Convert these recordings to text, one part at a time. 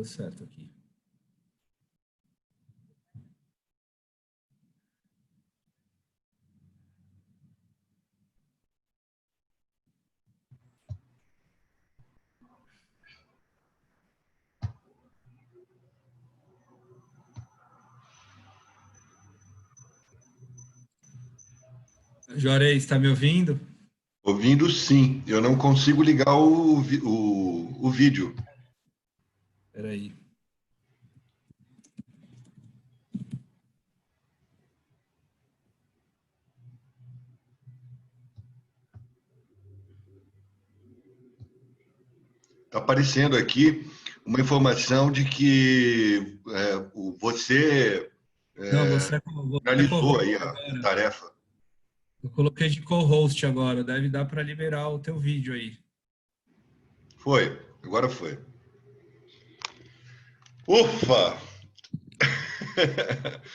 Deu certo aqui. Juarez, está me ouvindo? Ouvindo sim, eu não consigo ligar o vídeo. Espera aí. Está aparecendo aqui uma informação de que você Não, você é finalizou co-host aí a agora. tarefa. Eu coloquei de co-host agora. Deve dar para liberar o teu vídeo aí. Foi, agora foi. Ufa!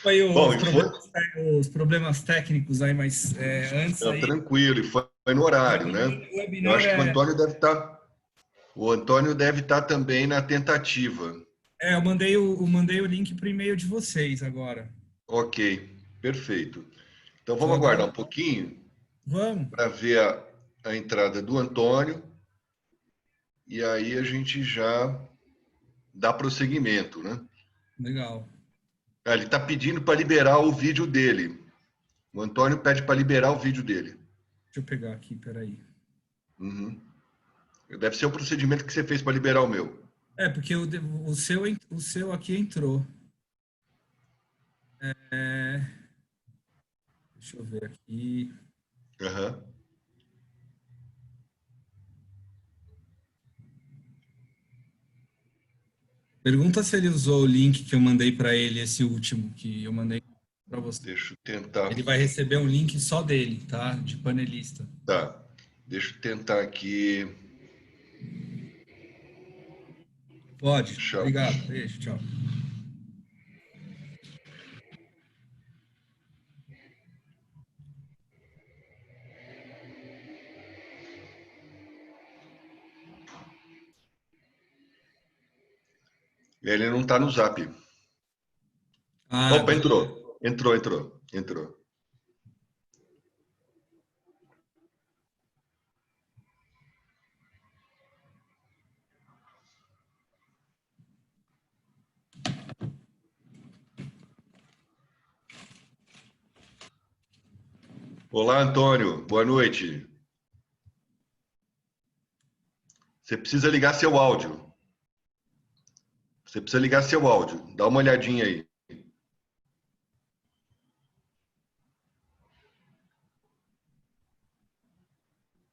Aí Bom, e foi os problemas técnicos aí, mas antes não, aí, tranquilo, e foi no horário, né? o Eu webinar acho que o Antônio deve estar também na tentativa. eu mandei o link para o e-mail de vocês agora. Ok, perfeito. Então vamos Só dá aguardar um... um pouquinho Vamos. para ver a entrada do Antônio e aí a gente já dá prosseguimento, né? Legal. Ele está pedindo para liberar o vídeo dele. O Antônio pede para liberar o vídeo dele. Deixa eu pegar aqui, peraí. Uhum. Deve ser o procedimento que você fez para liberar o meu. Porque o seu aqui entrou. É, deixa eu ver aqui. Uhum. Pergunta se ele usou o link que eu mandei para ele, esse último que eu mandei para você. Deixa eu tentar. Ele vai receber um link só dele, tá? De panelista. Tá. Deixa eu tentar aqui. Pode. Tchau. Obrigado. Beijo. Tchau. Ele não está no Zap. Ah, Opa, beleza. entrou. Olá, Antônio. Boa noite. Você precisa ligar seu áudio. Dá uma olhadinha aí.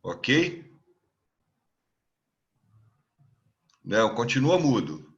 Ok? Não, continua mudo.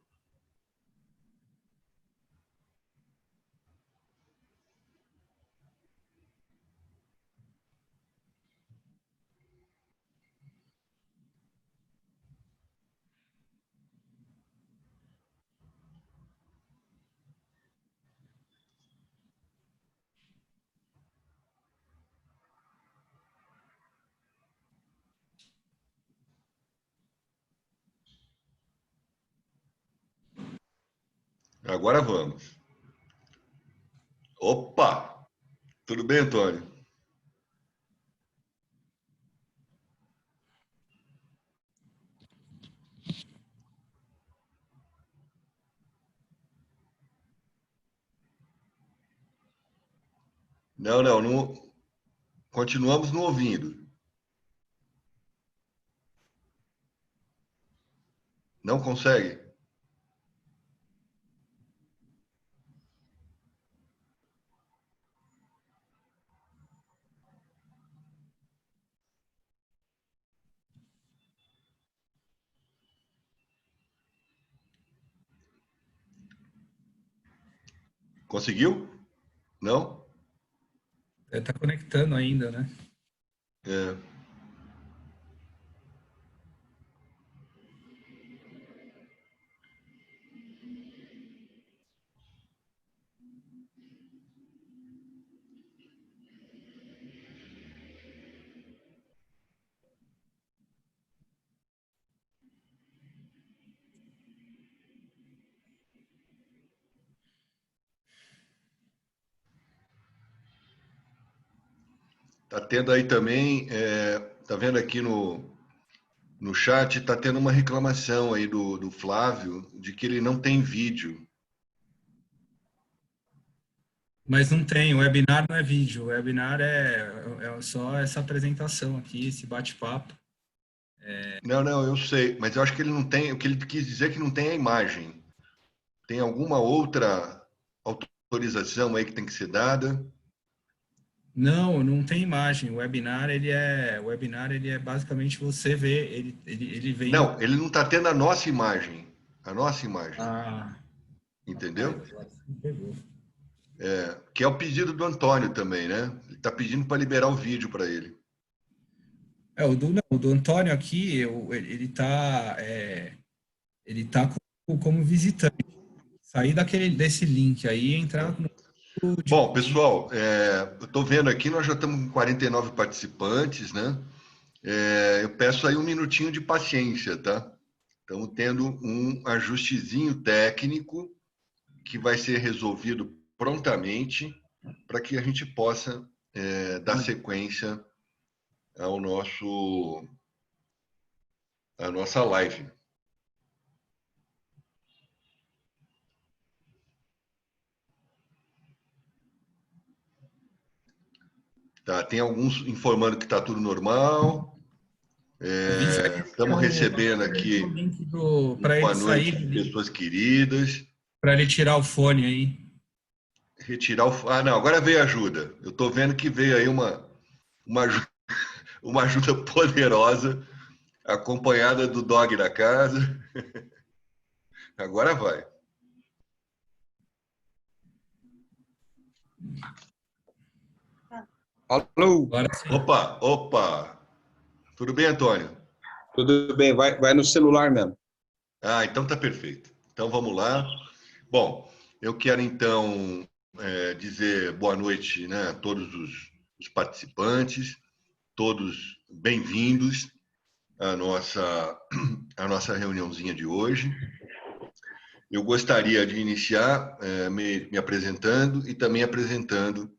Agora vamos. Opa! Tudo bem, Antônio? Não. Continuamos não ouvindo. Não consegue? Conseguiu? Não? Tá conectando ainda, né? É. Tá tendo aí também, tá vendo aqui no chat, tá tendo uma reclamação aí do Flávio de que ele não tem vídeo. Mas não tem, o webinar não é vídeo, o webinar é só essa apresentação aqui, esse bate-papo. Não, eu sei, mas eu acho que ele não tem, o que ele quis dizer é que não tem a imagem. Tem alguma outra autorização aí que tem que ser dada? Não, não tem imagem. O webinar ele é basicamente você ver, ele vem no. Não, ele não está tendo a nossa imagem. A nossa imagem. Ah, rapaz, Entendeu? agora você me pegou. Que é o pedido do Antônio também, né? Ele está pedindo para liberar o vídeo para ele. Não, o do Antônio aqui, ele tá como visitante. Sair desse link aí e entrar no grupo Bom, pessoal, eu estou vendo aqui, nós já estamos com 49 participantes, né? Eu peço aí um minutinho de paciência, tá? Estamos tendo um ajustezinho técnico que vai ser resolvido prontamente para que a gente possa dar sequência ao à nossa live. Tá, tem alguns informando que está tudo normal. avisa Estamos recebendo aqui um para boa ele noite sair, de pessoas queridas. para ele tirar o fone aí. Retirar o. Ah, não, agora veio ajuda. Eu estou vendo que veio aí uma, uma ajuda poderosa, acompanhada do dog da casa. Agora vai. Alô, Agora sim. Opa. Tudo bem, Antônio? tudo bem? Vai no celular mesmo. Ah, então tá perfeito. Então vamos lá. Bom, eu quero então dizer boa noite, né, a todos os participantes, todos bem-vindos à nossa reuniãozinha de hoje. Eu gostaria de iniciar me apresentando e também apresentando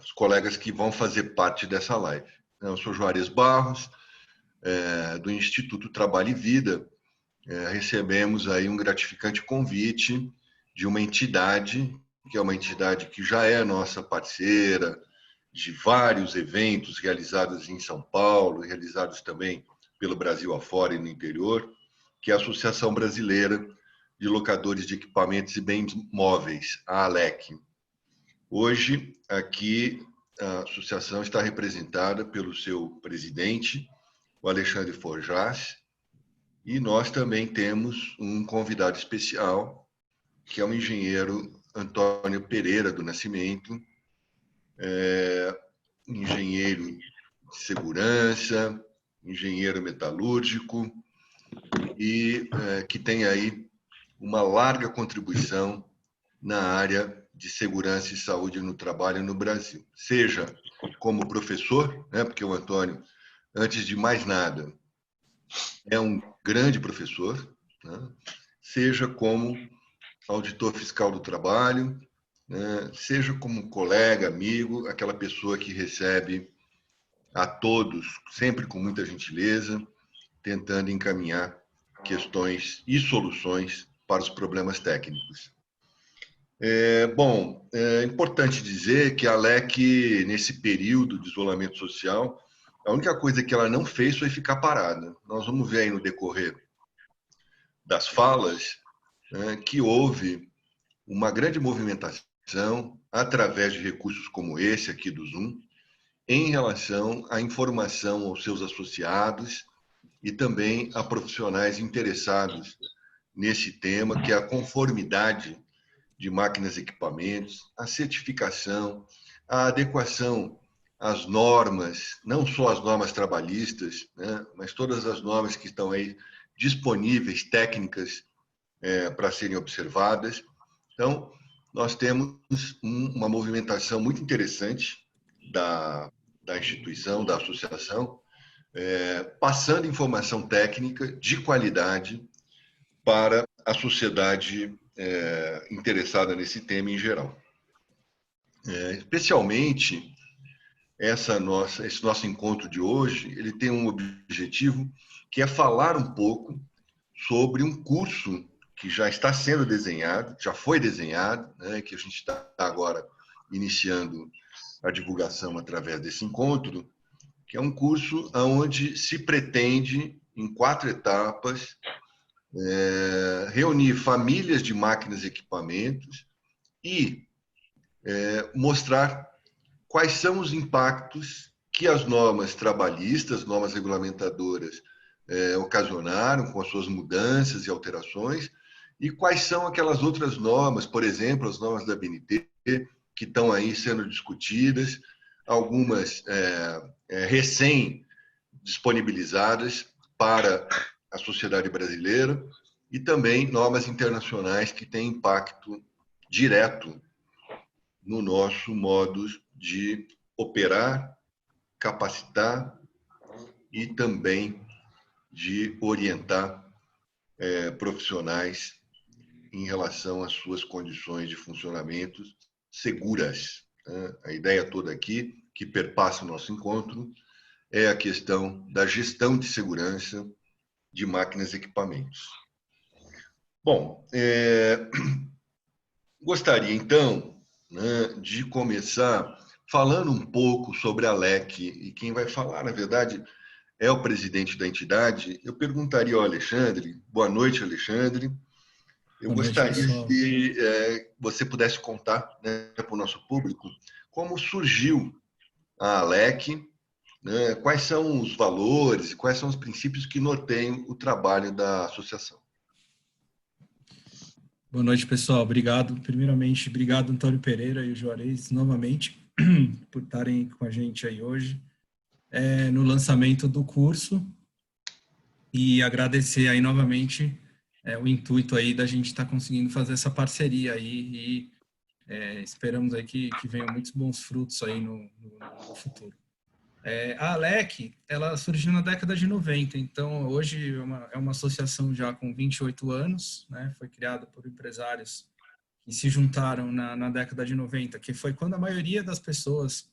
os colegas que vão fazer parte dessa live. Eu sou Juarez Barros, do Instituto Trabalho e Vida. Recebemos aí um gratificante convite de uma entidade, que é uma entidade que já é nossa parceira de vários eventos realizados em São Paulo, realizados também pelo Brasil afora e no interior, que é a Associação Brasileira de Locadores de Equipamentos e Bens Móveis, a ALEC. Hoje, aqui, a associação está representada pelo seu presidente, o Alexandre Forjas, e nós também temos um convidado especial, que é o engenheiro Antônio Pereira do Nascimento, engenheiro de segurança, engenheiro metalúrgico, e que tem aí uma larga contribuição na área de segurança e saúde no trabalho no Brasil. Seja como professor, né, porque o Antônio, antes de mais nada, é um grande professor, né, seja como auditor fiscal do trabalho, né, seja como colega, amigo, aquela pessoa que recebe a todos, sempre com muita gentileza, tentando encaminhar questões e soluções para os problemas técnicos. Bom, é importante dizer que a ALEC, nesse período de isolamento social, a única coisa que ela não fez foi ficar parada. Nós vamos ver aí no decorrer das falas, né, que houve uma grande movimentação através de recursos como esse aqui do Zoom, em relação à informação aos seus associados e também a profissionais interessados nesse tema, que é a conformidade de máquinas e equipamentos, a certificação, a adequação às normas, não só as normas trabalhistas, né, mas todas as normas que estão aí disponíveis, técnicas, para serem observadas. Então, nós temos uma movimentação muito interessante da instituição, da associação, passando informação técnica de qualidade para a sociedade interessada nesse tema em geral. Especialmente esse nosso encontro de hoje, ele tem um objetivo que é falar um pouco sobre um curso que já está sendo desenhado, já foi desenhado, né, que a gente está agora iniciando a divulgação através desse encontro, que é um curso onde se pretende, em 4 etapas, reunir famílias de máquinas e equipamentos e mostrar quais são os impactos que as normas trabalhistas, normas regulamentadoras, ocasionaram com as suas mudanças e alterações, e quais são aquelas outras normas, por exemplo, as normas da BNT, que estão aí sendo discutidas, algumas recém-disponibilizadas para a sociedade brasileira, e também normas internacionais que têm impacto direto no nosso modo de operar, capacitar e também de orientar profissionais em relação às suas condições de funcionamento seguras. A ideia toda aqui, que perpassa o nosso encontro, é a questão da gestão de segurança de máquinas e equipamentos. Bom, gostaria então, né, de começar falando um pouco sobre a LEC, e quem vai falar, na verdade, é o presidente da entidade. Eu perguntaria ao Alexandre, boa noite, Alexandre. Eu Boa noite, gostaria pessoal. que você pudesse contar, né, para o nosso público como surgiu a ALEC, né, quais são os valores e quais são os princípios que norteiam o trabalho da associação. Boa noite, pessoal. Obrigado. Primeiramente, obrigado, Antônio Pereira e o Juarez, novamente, por estarem com a gente aí hoje no lançamento do curso, e agradecer aí novamente o intuito aí da gente estar conseguindo fazer essa parceria aí, e esperamos aí que venham muitos bons frutos aí no futuro. A ALEC, ela surgiu na década de 90, então hoje é uma associação já com 28 anos, né? Foi criada por empresários que se juntaram na década de 90, que foi quando a maioria das pessoas,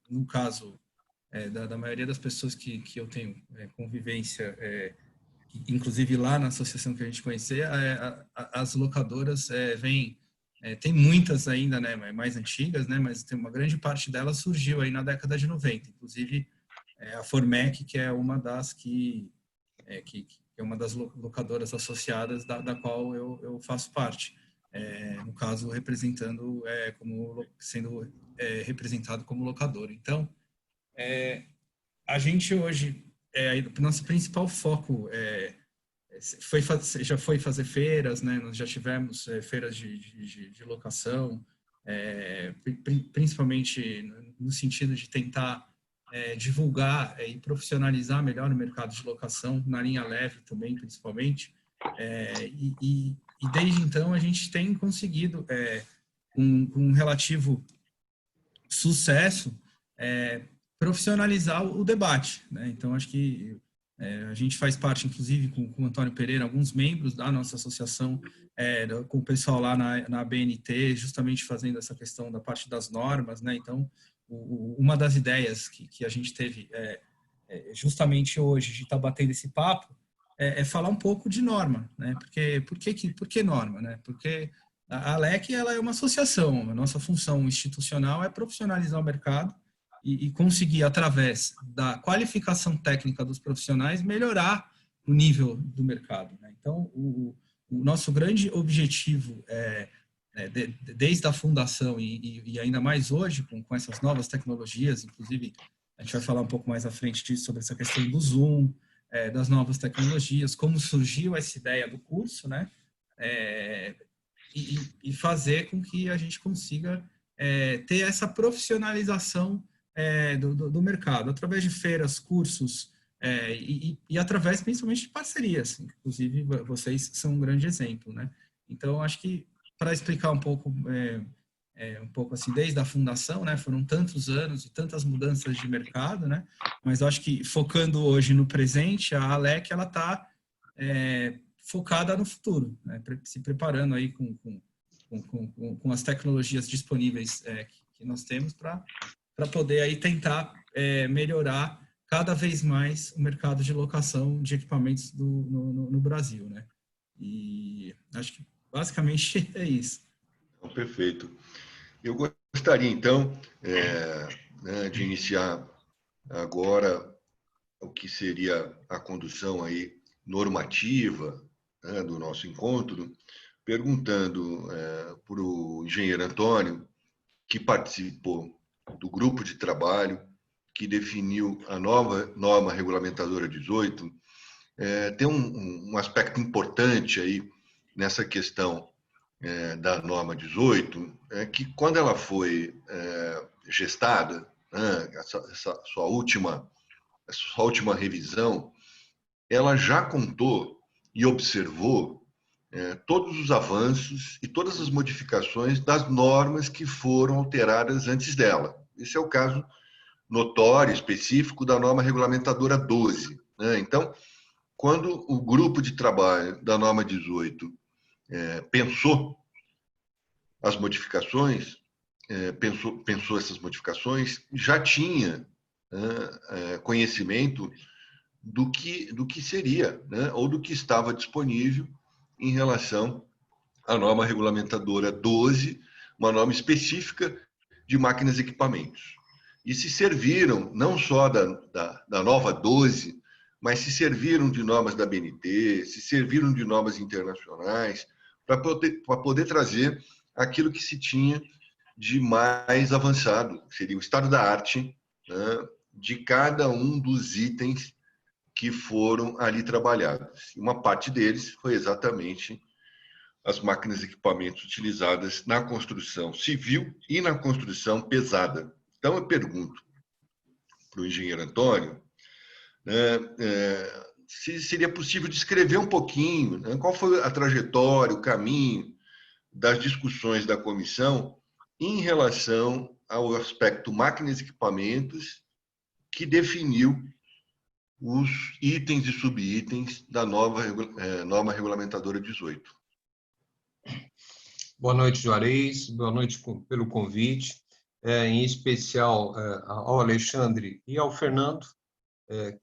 no caso da maioria das pessoas que eu tenho convivência, inclusive lá na associação que a gente conhecia, as locadoras vêm, tem muitas ainda, né, mais antigas, né, mas tem uma grande parte delas surgiu aí na década de 90, inclusive a Formec, que é uma das que é uma das locadoras associadas da qual eu faço parte, no caso representando sendo representado como locador. Então, a gente hoje, o nosso principal foco já foi fazer feiras, né? Nós já tivemos feiras de locação, principalmente no sentido de tentar divulgar e profissionalizar melhor o mercado de locação, na linha leve também, principalmente. E desde então a gente tem conseguido, com um relativo sucesso, profissionalizar o debate, né? Então, acho que a gente faz parte, inclusive, com o Antônio Pereira, alguns membros da nossa associação, com o pessoal lá na BNT, justamente fazendo essa questão da parte das normas, né? Então, uma das ideias que a gente teve justamente hoje, de estar batendo esse papo, é falar um pouco de norma, né? Por que norma, né? Porque a ALEC, ela é uma associação, a nossa função institucional é profissionalizar o mercado e conseguir, através da qualificação técnica dos profissionais, melhorar o nível do mercado, né? Então, o nosso grande objetivo desde a fundação e ainda mais hoje, com essas novas tecnologias, inclusive a gente vai falar um pouco mais à frente disso, sobre essa questão do Zoom, das novas tecnologias, como surgiu essa ideia do curso, né? E fazer com que a gente consiga ter essa profissionalização do mercado, através de feiras, cursos, e através principalmente de parcerias. Inclusive, vocês são um grande exemplo, né? Então, acho que para explicar um pouco assim, desde a fundação, né? Foram tantos anos e tantas mudanças de mercado, né? Mas eu acho que, focando hoje no presente, a ALEC, ela está focada no futuro, né? Se preparando aí com as tecnologias disponíveis que nós temos para para poder aí tentar melhorar cada vez mais o mercado de locação de equipamentos no Brasil, né? E acho que basicamente é isso. Perfeito. Eu gostaria, então, de iniciar agora o que seria a condução aí normativa, né, do nosso encontro, perguntando para o engenheiro Antônio, que participou do grupo de trabalho que definiu a nova norma regulamentadora 18, tem um aspecto importante aí nessa questão da norma 18, que quando ela foi gestada, essa sua última revisão, ela já contou e observou todos os avanços e todas as modificações das normas que foram alteradas antes dela. Esse é o caso notório, específico, da norma regulamentadora 12. Né? Então, quando o grupo de trabalho da norma 18 pensou as modificações, pensou essas modificações, já tinha conhecimento do que seria, né? Ou do que estava disponível em relação à norma regulamentadora 12, uma norma específica de máquinas e equipamentos. E se serviram não só da nova 12, mas se serviram de normas da BNT, se serviram de normas internacionais, para poder trazer aquilo que se tinha de mais avançado, seria o estado da arte, né, de cada um dos itens que foram ali trabalhados. E uma parte deles foi exatamente as máquinas e equipamentos utilizadas na construção civil e na construção pesada. Então, eu pergunto para o engenheiro Antônio, se seria possível descrever um pouquinho, né, qual foi a trajetória, o caminho das discussões da comissão em relação ao aspecto máquinas e equipamentos que definiu os itens e subitens da nova norma regulamentadora 18. Boa noite, Juarez. Boa noite pelo convite. Em especial ao Alexandre e ao Fernando.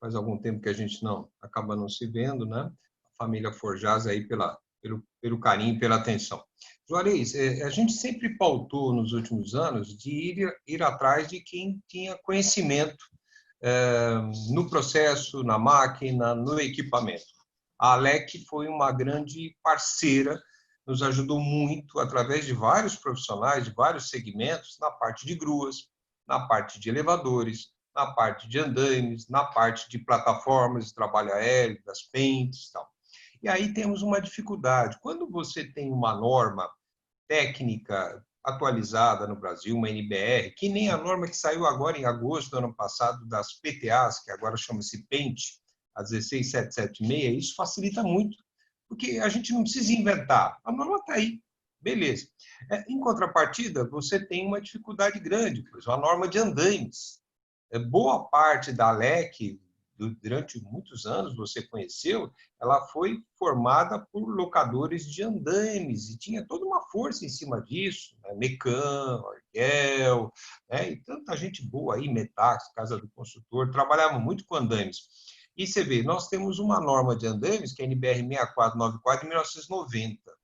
Faz algum tempo que a gente acaba não se vendo, né? A família Forjaz aí pelo carinho e pela atenção. Juarez, a gente sempre pautou nos últimos anos de ir atrás de quem tinha conhecimento no processo, na máquina, no equipamento. A ALEC foi uma grande parceira, nos ajudou muito através de vários profissionais, de vários segmentos, na parte de gruas, na parte de elevadores, na parte de andaimes, na parte de plataformas de trabalho aéreo, das pentes e tal. E aí temos uma dificuldade. Quando você tem uma norma técnica atualizada no Brasil, uma NBR, que nem a norma que saiu agora em agosto do ano passado das PTAs, que agora chama-se PENT, a 16776, isso facilita muito, porque a gente não precisa inventar. A norma está aí, beleza. Em contrapartida, você tem uma dificuldade grande, por exemplo, a norma de andaimes. Boa parte da ALEC, durante muitos anos, você conheceu, ela foi formada por locadores de andaimes, e tinha toda uma força em cima disso, né? Mecan, Orgel, né? E tanta gente boa aí, Metax, Casa do Consultor, trabalhavam muito com andaimes. E você vê, nós temos uma norma de andaimes, que é a NBR 6494, de 1990.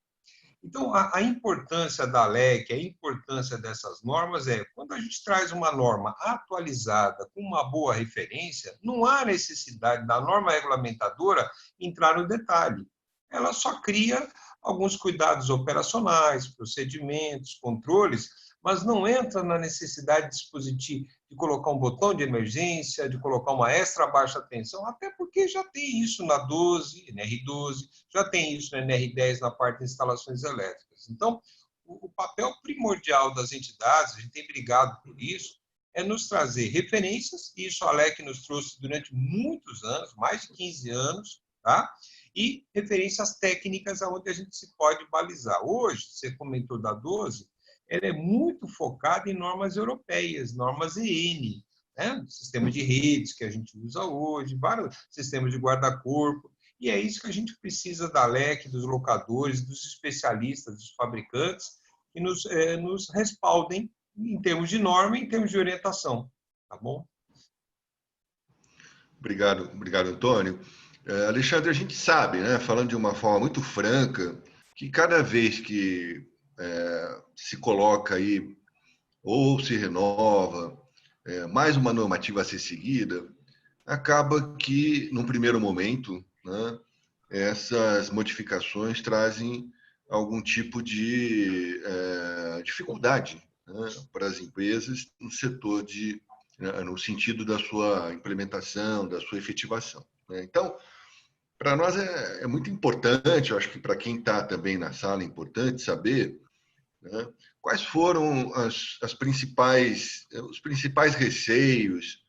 Então, a importância da ALEC, a importância dessas normas quando a gente traz uma norma atualizada, com uma boa referência, não há necessidade da norma regulamentadora entrar no detalhe. Ela só cria alguns cuidados operacionais, procedimentos, controles, mas não entra na necessidade de colocar um botão de emergência, de colocar uma extra baixa tensão, até porque já tem isso na 12, NR12, já tem isso na NR10 na parte de instalações elétricas. Então, o papel primordial das entidades, a gente tem brigado por isso, é nos trazer referências, e isso a ALEC nos trouxe durante muitos anos, mais de 15 anos, tá? E referências técnicas aonde a gente se pode balizar. Hoje, você comentou da 12, ela é muito focada em normas europeias, normas EN, né? Sistema de redes que a gente usa hoje, vários sistemas de guarda-corpo, e é isso que a gente precisa da ALEC, dos locadores, dos especialistas, dos fabricantes, que nos respaldem em termos de norma e em termos de orientação. Tá bom? Obrigado, Antônio. Alexandre, a gente sabe, né, falando de uma forma muito franca, que cada vez que se coloca aí ou se renova mais uma normativa a ser seguida, acaba que, num primeiro momento, né, essas modificações trazem algum tipo de dificuldade, né, para as empresas no setor no sentido da sua implementação, da sua efetivação, né? Então, para nós é muito importante, eu acho que para quem está também na sala é importante saber, né, quais foram os principais receios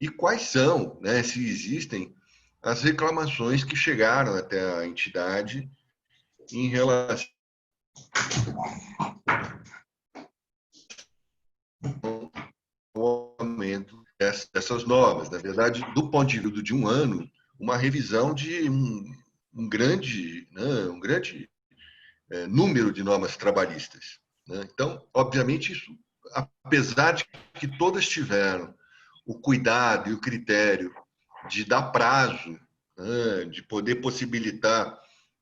e quais são, né, se existem, as reclamações que chegaram até a entidade em relação ao aumento dessas normas. Na verdade, do ponto de vista de um ano, uma revisão de um grande número de normas trabalhistas, né? Então, obviamente, isso, apesar de que todas tiveram o cuidado e o critério de dar prazo, né, de poder possibilitar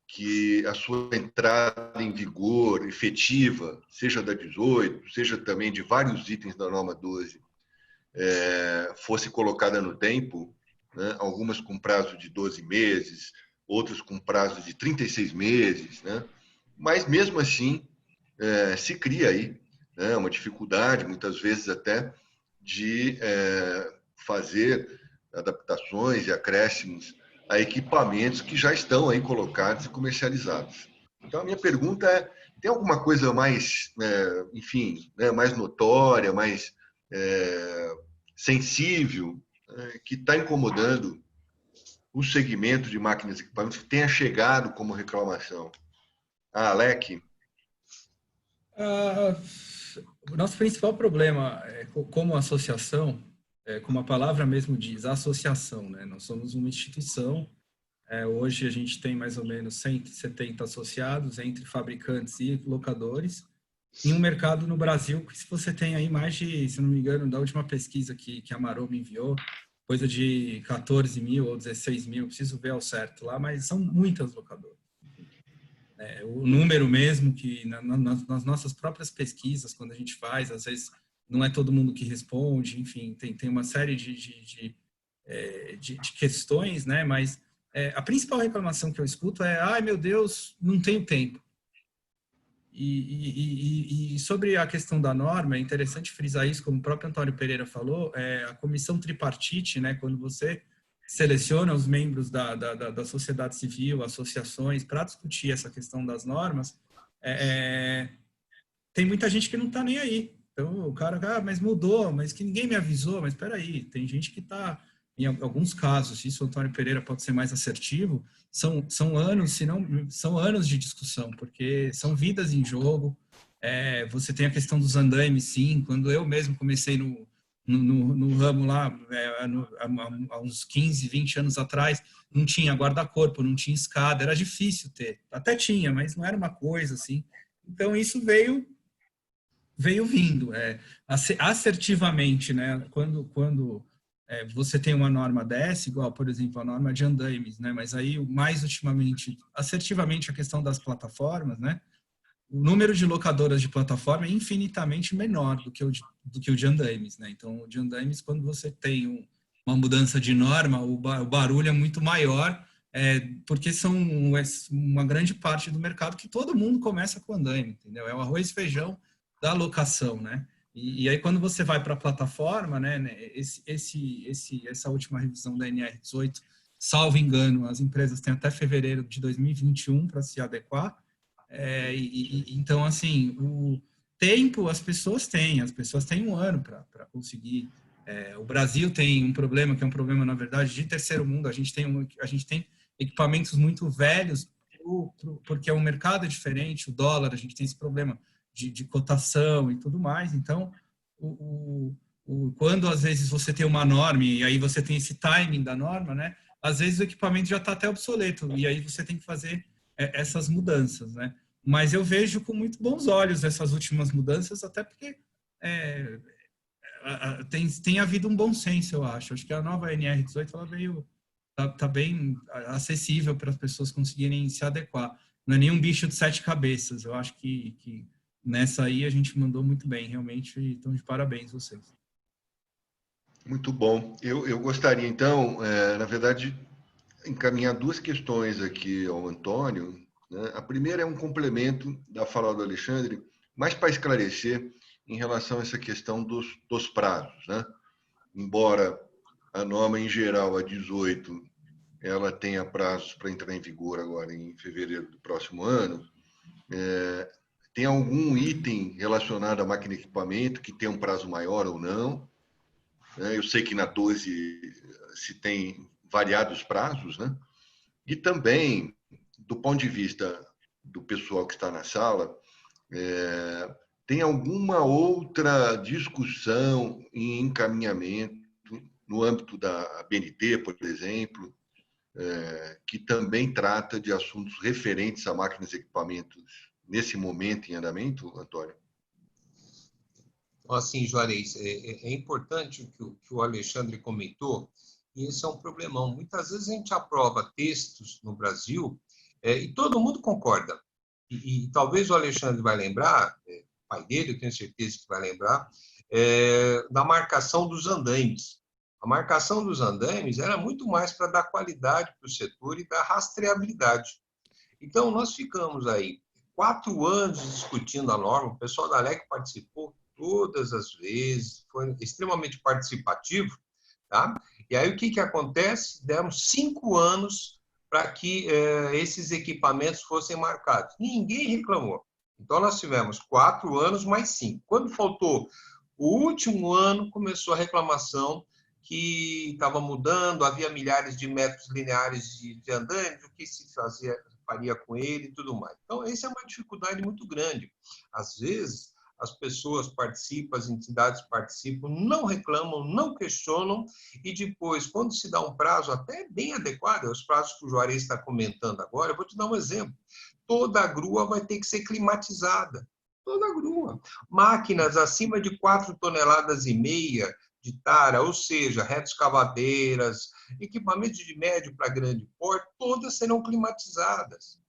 que a sua entrada em vigor efetiva, seja da 18, seja também de vários itens da norma 12, fosse colocada no tempo, né, algumas com prazo de 12 meses, outras com prazo de 36 meses, né? Mas, mesmo assim, se cria aí, né, uma dificuldade, muitas vezes até, de fazer adaptações e acréscimos a equipamentos que já estão aí colocados e comercializados. Então, a minha pergunta é, tem alguma coisa mais, enfim, né, mais notória, mais sensível, que está incomodando o segmento de máquinas e equipamentos que tenha chegado como reclamação? Alec? O nosso principal problema, como associação, como a palavra mesmo diz, associação, né? Nós somos uma instituição. Hoje a gente tem mais ou menos 170 associados entre fabricantes e locadores, em um mercado no Brasil que, se você tem aí mais de, se não me engano, da última pesquisa que a Marô me enviou, coisa de 14 mil ou 16 mil, preciso ver ao certo lá, mas são muitas locadoras. O número mesmo que nas nossas próprias pesquisas, quando a gente faz, às vezes não é todo mundo que responde, enfim, tem uma série de questões, né? Mas a principal reclamação que eu escuto é: ai, meu Deus, não tenho tempo. E sobre a questão da norma, é interessante frisar isso, como o próprio Antônio Pereira falou, a comissão tripartite, né, quando você seleciona os membros da sociedade civil, associações, para discutir essa questão das normas, tem muita gente que não está nem aí. Então, o cara, mas mudou, mas que ninguém me avisou, mas espera aí, tem gente que está, em alguns casos, isso o Antônio Pereira pode ser mais assertivo, são anos, se não, são anos de discussão, porque são vidas em jogo. Você tem a questão dos andaimes, sim. Quando eu mesmo comecei no ramo lá, há uns 15, 20 anos atrás, não tinha guarda-corpo, não tinha escada, era difícil ter. Até tinha, mas não era uma coisa assim. Então, isso veio vindo, assertivamente, né? Quando você tem uma norma dessa, igual, por exemplo, a norma de andaimes, né? Mas aí, mais ultimamente, assertivamente, a questão das plataformas, né? O número de locadoras de plataforma é infinitamente menor do que o de andaimes, né? Então, o de andaimes, quando você tem uma mudança de norma, o barulho é muito maior, porque são uma grande parte do mercado que todo mundo começa com andaime, entendeu? É o arroz e feijão da locação, né? E aí, quando você vai para a plataforma, né, essa última revisão da NR18, salvo engano, as empresas têm até fevereiro de 2021 para se adequar. Então, assim, o tempo as pessoas têm um ano para conseguir. O Brasil tem um problema, que é um problema, na verdade, de terceiro mundo. A gente tem equipamentos muito velhos, porque o mercado é diferente, o dólar, a gente tem esse problema de cotação e tudo mais. Então, quando às vezes você tem uma norma e aí você tem esse timing da norma, né? Às vezes o equipamento já está até obsoleto e aí você tem que fazer essas mudanças, né? Mas eu vejo com muito bons olhos essas últimas mudanças, até porque tem havido um bom senso, eu acho. Acho que a nova NR18 ela veio tá bem acessível para as pessoas conseguirem se adequar. Não é nenhum bicho de 7 cabeças. Eu acho que nessa aí a gente mandou muito bem, realmente. Então, de parabéns vocês. Muito bom. Eu gostaria, então, na verdade, encaminhar duas questões aqui ao Antônio. Né? A primeira é um complemento da fala do Alexandre, mais para esclarecer em relação a essa questão dos prazos. Né? Embora a norma, em geral, a 18, ela tenha prazos para entrar em vigor agora em fevereiro do próximo ano, tem algum item relacionado à máquina e equipamento que tem um prazo maior ou não? Eu sei que na 12 se tem variados prazos, né? E também, do ponto de vista do pessoal que está na sala, tem alguma outra discussão em encaminhamento no âmbito da BNT, por exemplo, que também trata de assuntos referentes a máquinas e equipamentos nesse momento em andamento, Antônio? Assim, Juarez, é importante o que o Alexandre comentou, e esse é um problemão. Muitas vezes a gente aprova textos no Brasil e todo mundo concorda. E talvez o Alexandre vai lembrar, pai dele, eu tenho certeza que vai lembrar, da marcação dos andaimes. A marcação dos andaimes era muito mais para dar qualidade para o setor e dar rastreabilidade. Então, nós ficamos aí 4 anos discutindo a norma, o pessoal da ALEC participou todas as vezes, foi extremamente participativo, tá? E aí o que acontece? Demos 5 anos para que esses equipamentos fossem marcados. Ninguém reclamou. Então, nós tivemos 4 anos mais 5. Quando faltou o último ano, começou a reclamação que estava mudando, havia milhares de metros lineares de andaime, o que se faria com ele e tudo mais. Então, essa é uma dificuldade muito grande. Às vezes, as pessoas participam, as entidades participam, não reclamam, não questionam, e depois, quando se dá um prazo até bem adequado, os prazos que o Juarez está comentando agora, eu vou te dar um exemplo. Toda a grua vai ter que ser climatizada. Toda a grua. Máquinas acima de 4,5 toneladas de tara, ou seja, retroescavadeiras, equipamentos de médio para grande porte, todas serão climatizadas.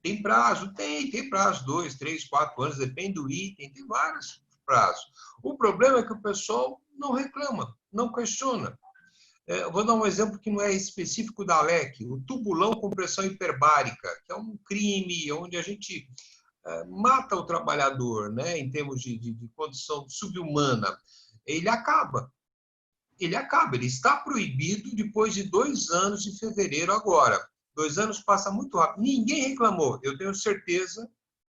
Tem prazo? Tem prazo, 2, 3, 4 anos, depende do item, tem vários prazos. O problema é que o pessoal não reclama, não questiona. Eu vou dar um exemplo que não é específico da ALEC, o tubulão com pressão hiperbárica, que é um crime onde a gente mata o trabalhador, né, em termos de condição subhumana. Ele está proibido depois de 2 anos de fevereiro agora. 2 anos passa muito rápido. Ninguém reclamou. Eu tenho certeza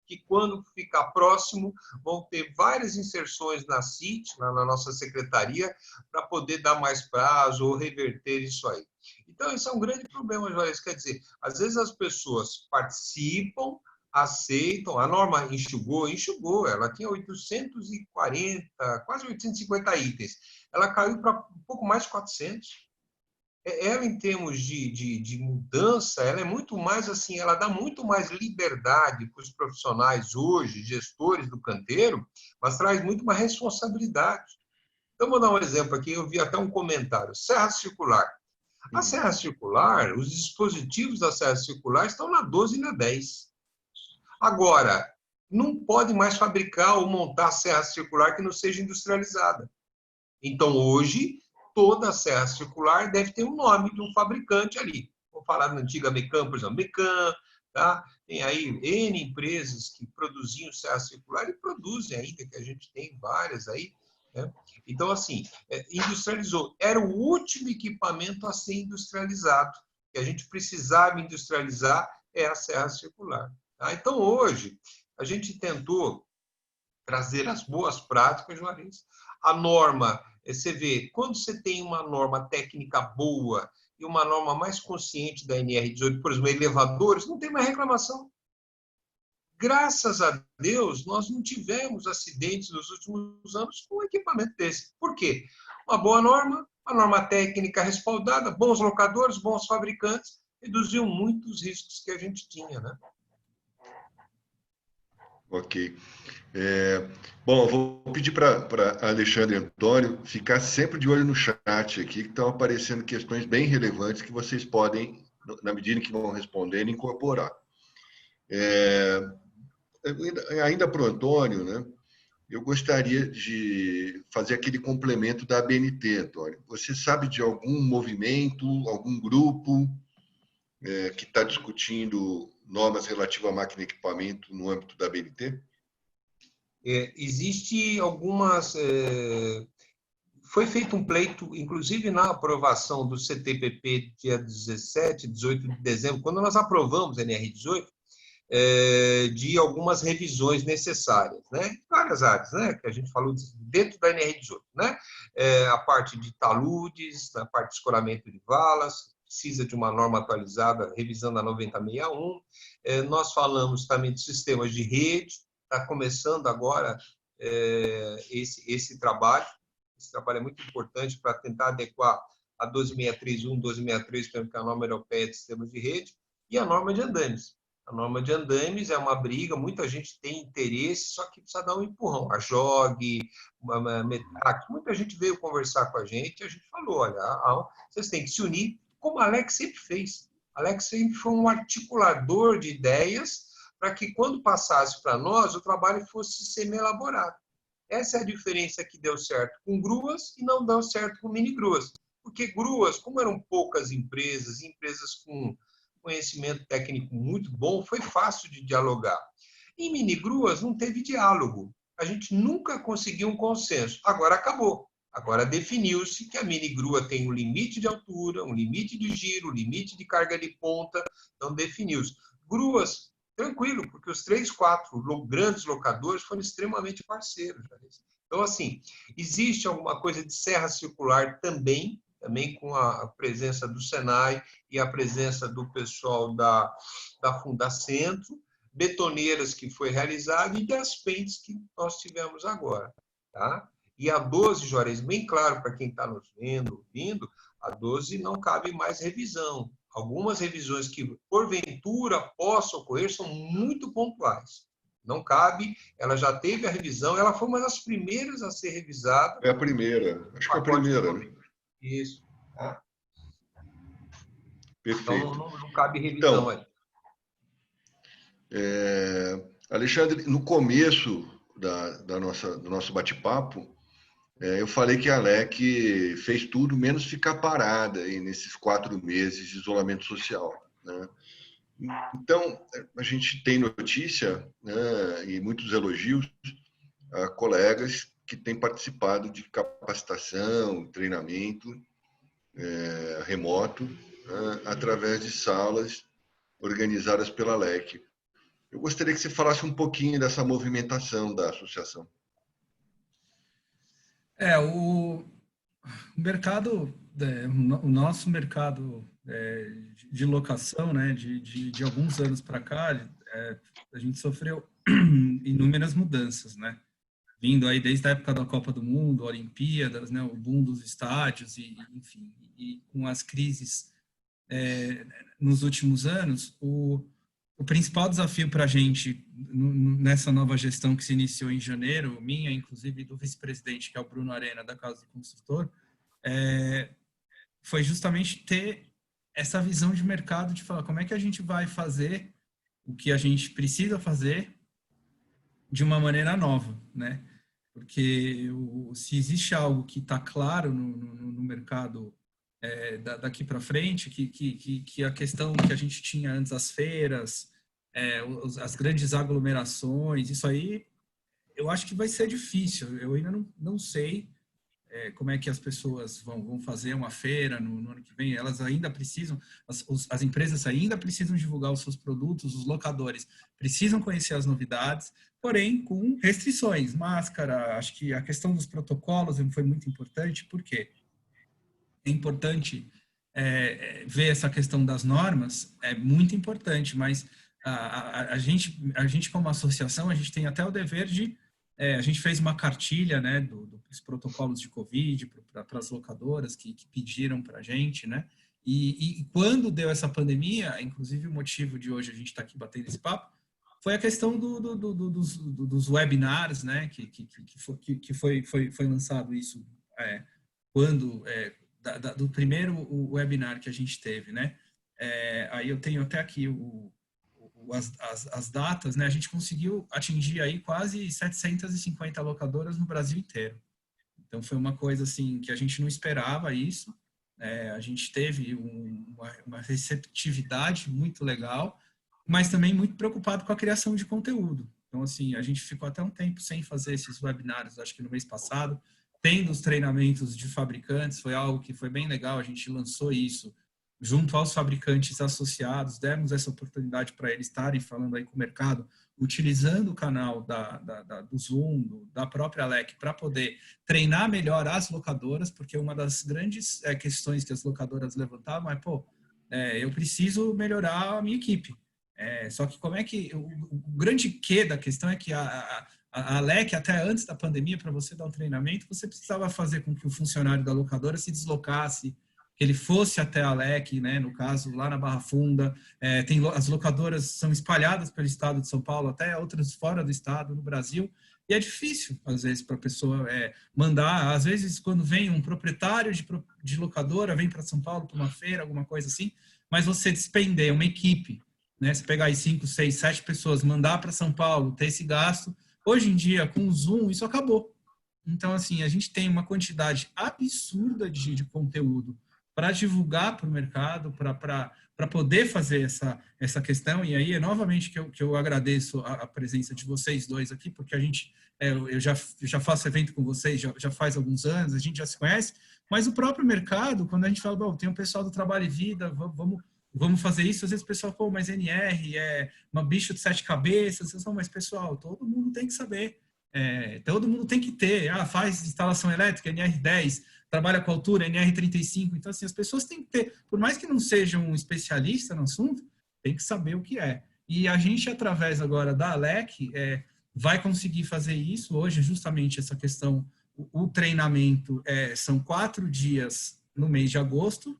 que quando ficar próximo, vão ter várias inserções na CIT, na nossa secretaria, para poder dar mais prazo ou reverter isso aí. Então, isso é um grande problema, Juarez. Quer dizer, às vezes as pessoas participam, aceitam, a norma enxugou, ela tinha 840, quase 850 itens. Ela caiu para um pouco mais de 400. Ela, em termos de mudança, ela é muito mais assim, ela dá muito mais liberdade para os profissionais hoje, gestores do canteiro, mas traz muito mais responsabilidade. Então, vou dar um exemplo aqui, eu vi até um comentário. Serra circular. A serra circular, os dispositivos da serra circular estão na 12 e na 10. Agora, não pode mais fabricar ou montar serra circular que não seja industrializada. Então, hoje, toda a serra circular deve ter um nome de um fabricante ali. Vou falar na antiga Mecam, por exemplo, Mecam, tá? Tem aí N empresas que produziam serra circular e produzem ainda, que a gente tem várias aí. Né? Então, assim, industrializou. Era o último equipamento a ser industrializado. Que a gente precisava industrializar é a serra circular. Tá? Então, hoje, a gente tentou trazer as boas práticas, Juarez. A norma, você vê, quando você tem uma norma técnica boa e uma norma mais consciente da NR18, por exemplo, elevadores, não tem mais reclamação. Graças a Deus, nós não tivemos acidentes nos últimos anos com um equipamento desse. Por quê? Uma boa norma, uma norma técnica respaldada, bons locadores, bons fabricantes, reduziu muito os riscos que a gente tinha, né? Ok. Bom, eu vou pedir para Alexandre e Antônio ficar sempre de olho no chat aqui, que estão aparecendo questões bem relevantes que vocês podem, na medida em que vão respondendo, incorporar. Ainda para o Antônio, né? Eu gostaria de fazer aquele complemento da ABNT, Antônio. Você sabe de algum movimento, algum grupo que está discutindo normas relativas à máquina e equipamento no âmbito da ABNT? Existe algumas... Foi feito um pleito, inclusive na aprovação do CTPP, dia 17, 18 de dezembro, quando nós aprovamos a NR18, de algumas revisões necessárias, né? Em várias áreas, né? Que a gente falou dentro da NR18, né? A parte de taludes, a parte de escoramento de valas, precisa de uma norma atualizada, revisando a 9061. Nós falamos também de sistemas de rede, está começando agora esse trabalho. Esse trabalho é muito importante para tentar adequar a 12631, 12632, que é a norma europeia de sistemas de rede, e a norma de andames. A norma de andames é uma briga, muita gente tem interesse, só que precisa dar um empurrão. A JOG, a METAC, muita gente veio conversar com a gente e a gente falou, olha, vocês têm que se unir, como a Alex sempre fez. A Alex sempre foi um articulador de ideias para que, quando passasse para nós, o trabalho fosse semi-elaborado. Essa é a diferença que deu certo com gruas e não deu certo com mini-gruas. Porque gruas, como eram poucas empresas, empresas com conhecimento técnico muito bom, foi fácil de dialogar. Em mini-gruas não teve diálogo. A gente nunca conseguiu um consenso. Agora acabou. Agora definiu-se que a mini-grua tem um limite de altura, um limite de giro, um limite de carga de ponta. Então definiu-se. Gruas, tranquilo, porque os 3, 4 grandes locadores foram extremamente parceiros. Então, assim, existe alguma coisa de serra circular também com a presença do Senai e a presença do pessoal da Fundacentro, betoneiras que foi realizada e das pentes que nós tivemos agora. Tá? E a 12, Juarez, bem claro para quem está nos vendo, ouvindo, a 12 não cabe mais revisão. Algumas revisões que, porventura, possam ocorrer são muito pontuais. Não cabe, ela já teve a revisão, ela foi uma das primeiras a ser revisada. É a primeira, acho que é a primeira, né? Isso. Tá? Perfeito. Então, não cabe revisão aí. Alexandre, no começo do nosso bate-papo, eu falei que a ALEC fez tudo menos ficar parada aí nesses 4 meses de isolamento social, né? Então, a gente tem notícia, né, e muitos elogios a colegas que têm participado de capacitação, treinamento remoto, né, através de salas organizadas pela ALEC. Eu gostaria que você falasse um pouquinho dessa movimentação da associação. O mercado, o nosso mercado de locação, né, de alguns anos para cá, a gente sofreu inúmeras mudanças, né? Vindo aí desde a época da Copa do Mundo, Olimpíadas, né, o boom dos estádios, enfim, e com as crises nos últimos anos, o principal desafio para a gente nessa nova gestão que se iniciou em janeiro, minha, inclusive, do vice-presidente, que é o Bruno Arena, da Casa do Construtor, foi justamente ter essa visão de mercado, de falar como é que a gente vai fazer o que a gente precisa fazer de uma maneira nova, né? Porque se existe algo que está claro no mercado daqui para frente, que a questão que a gente tinha antes, as feiras, as grandes aglomerações, isso aí, eu acho que vai ser difícil. Eu ainda não sei como é que as pessoas vão fazer uma feira no ano que vem. Elas ainda precisam, as empresas ainda precisam divulgar os seus produtos, os locadores precisam conhecer as novidades, porém com restrições, máscara. Acho que a questão dos protocolos foi muito importante, porque é importante ver essa questão das normas, é muito importante, mas a gente como associação, a gente tem até o dever de a gente fez uma cartilha, né, dos protocolos de Covid para as locadoras que pediram para a gente, né? E quando deu essa pandemia, inclusive o motivo de hoje a gente estar aqui batendo esse papo, foi a questão dos webinars, né? Que foi lançado isso quando do primeiro webinar que a gente teve, né? Aí eu tenho até aqui as datas, né? A gente conseguiu atingir aí quase 750 locadoras no Brasil inteiro. Então foi uma coisa assim que a gente não esperava isso. A gente teve uma receptividade muito legal, mas também muito preocupado com a criação de conteúdo. Então, assim, a gente ficou até um tempo sem fazer esses webinários, acho que no mês passado, tendo os treinamentos de fabricantes, foi algo que foi bem legal, a gente lançou isso junto aos fabricantes associados, demos essa oportunidade para eles estarem falando aí com o mercado, utilizando o canal do Zoom, da própria Alec, para poder treinar melhor as locadoras, porque uma das grandes questões que as locadoras levantavam é, eu preciso melhorar a minha equipe. Só que como é que... O grande quê da questão é que a Alec, até antes da pandemia, para você dar um treinamento, você precisava fazer com que o funcionário da locadora se deslocasse, que ele fosse até a Alec, né, no caso, lá na Barra Funda. As locadoras são espalhadas pelo estado de São Paulo, até outras fora do estado, no Brasil, e é difícil, às vezes, para a pessoa mandar. Às vezes, quando vem um proprietário de locadora, vem para São Paulo para uma feira, alguma coisa assim, mas você despender uma equipe, né, você pegar aí 5, 6, 7 pessoas, mandar para São Paulo, ter esse gasto, hoje em dia, com o Zoom, isso acabou. Então, assim, a gente tem uma quantidade absurda de conteúdo para divulgar para o mercado, para poder fazer essa questão. E aí, novamente, que eu agradeço a presença de vocês dois aqui, porque a gente, eu já faço evento com vocês, já faz alguns anos, a gente já se conhece, mas o próprio mercado, quando a gente fala, bom, tem um pessoal do Trabalho e Vida, vamos fazer isso, às vezes o pessoal, pô, mas NR é uma bicho de 7 cabeças, mas pessoal, todo mundo tem que saber, todo mundo tem que ter, faz instalação elétrica, NR10, trabalha com altura, NR35, então assim, as pessoas têm que ter, por mais que não sejam um especialista no assunto, tem que saber o que é. E a gente, através agora da Alec, vai conseguir fazer isso, hoje justamente essa questão, o treinamento são 4 dias no mês de agosto,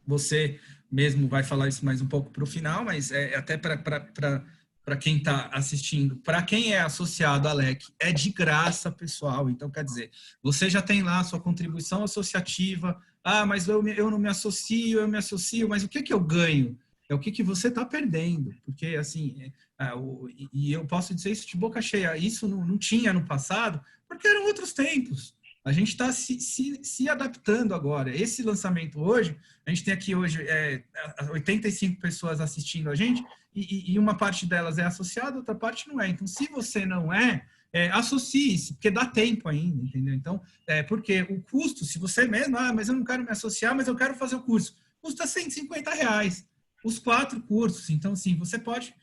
você mesmo vai falar isso mais um pouco para o final, mas até para quem está assistindo, para quem é associado à Alec, é de graça, pessoal. Então, quer dizer, você já tem lá a sua contribuição associativa. Mas eu não me associo, eu me associo, mas o que eu ganho? É o que você está perdendo. Porque, assim, e eu posso dizer isso de boca cheia, isso não tinha no passado, porque eram outros tempos. A gente está se adaptando agora. Esse lançamento hoje, a gente tem aqui hoje 85 pessoas assistindo a gente, e uma parte delas é associada, outra parte não é. Então, se você não associe-se, porque dá tempo ainda, entendeu? Então, porque o custo, se você mesmo, mas eu não quero me associar, mas eu quero fazer o curso, custa R$150, os 4 cursos. Então, assim, você pode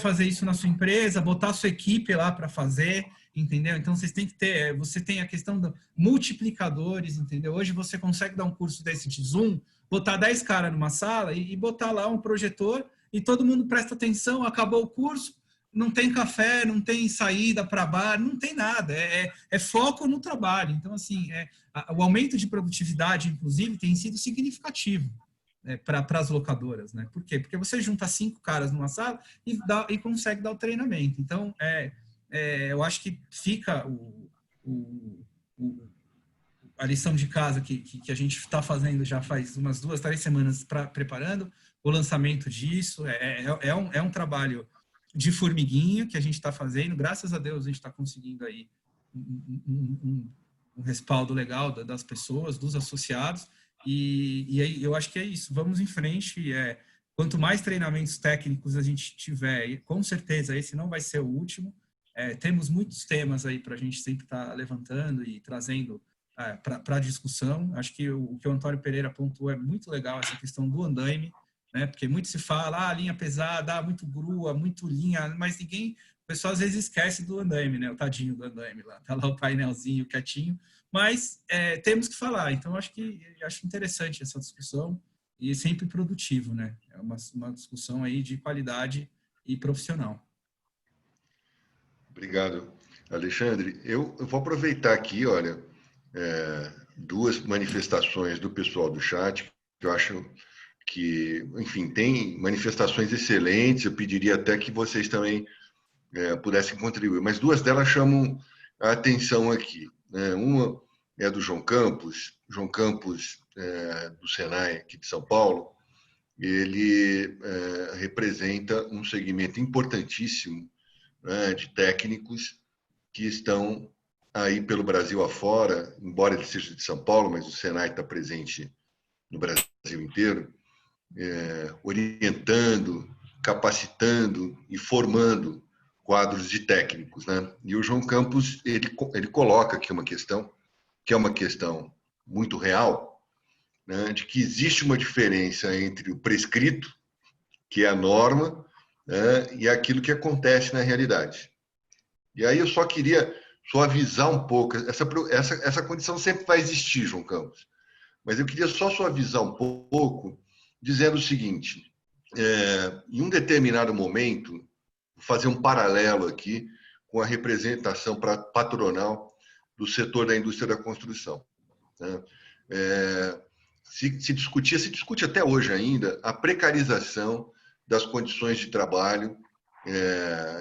fazer isso na sua empresa, botar a sua equipe lá para fazer, entendeu? Então, vocês têm que ter, você tem a questão dos multiplicadores, entendeu? Hoje você consegue dar um curso desse de Zoom, botar 10 caras numa sala e botar lá um projetor e todo mundo presta atenção, acabou o curso, não tem café, não tem saída para bar, não tem nada, é foco no trabalho. Então, assim, o aumento de produtividade, inclusive, tem sido significativo para as locadoras, né? Por quê? Porque você junta 5 caras numa sala e consegue dar o treinamento. Então, eu acho que fica a lição de casa que a gente está fazendo já faz umas 2, 3 semanas preparando o lançamento disso. É um trabalho de formiguinha que a gente está fazendo. Graças a Deus a gente está conseguindo aí um respaldo legal das pessoas, dos associados. E aí eu acho que é isso. Vamos em frente. Quanto mais treinamentos técnicos a gente tiver, com certeza esse não vai ser o último. Temos muitos temas aí para a gente sempre estar levantando e trazendo para a discussão. Acho que o que o Antônio Pereira pontuou é muito legal, essa questão do andaime, né? Porque muito se fala, linha pesada, muito grua, muito linha, mas o pessoal às vezes esquece do andaime, né? O tadinho do andaime lá, tá lá o painelzinho quietinho, mas temos que falar. Então, acho interessante essa discussão e sempre produtivo, né? É uma discussão aí de qualidade e profissional. Obrigado, Alexandre. Eu vou aproveitar aqui, olha, 2 manifestações do pessoal do chat, que eu acho enfim, tem manifestações excelentes. Eu pediria até que vocês também pudessem contribuir. Mas duas delas chamam a atenção aqui, né? Uma é do João Campos do Senai aqui de São Paulo. Ele representa um segmento importantíssimo, né, de técnicos que estão aí pelo Brasil afora, embora ele seja de São Paulo, mas o Senai está presente no Brasil inteiro, orientando, capacitando e formando quadros de técnicos, né? E o João Campos ele coloca aqui uma questão que é uma questão muito real, né, de que existe uma diferença entre o prescrito, que é a norma, né, e aquilo que acontece na realidade. E aí eu só queria suavizar um pouco. Essa condição sempre vai existir, João Campos. Mas eu queria só suavizar um pouco, dizendo o seguinte: em um determinado momento, vou fazer um paralelo aqui com a representação patronal do setor da indústria da construção, né? Se discute até hoje ainda a precarização das condições de trabalho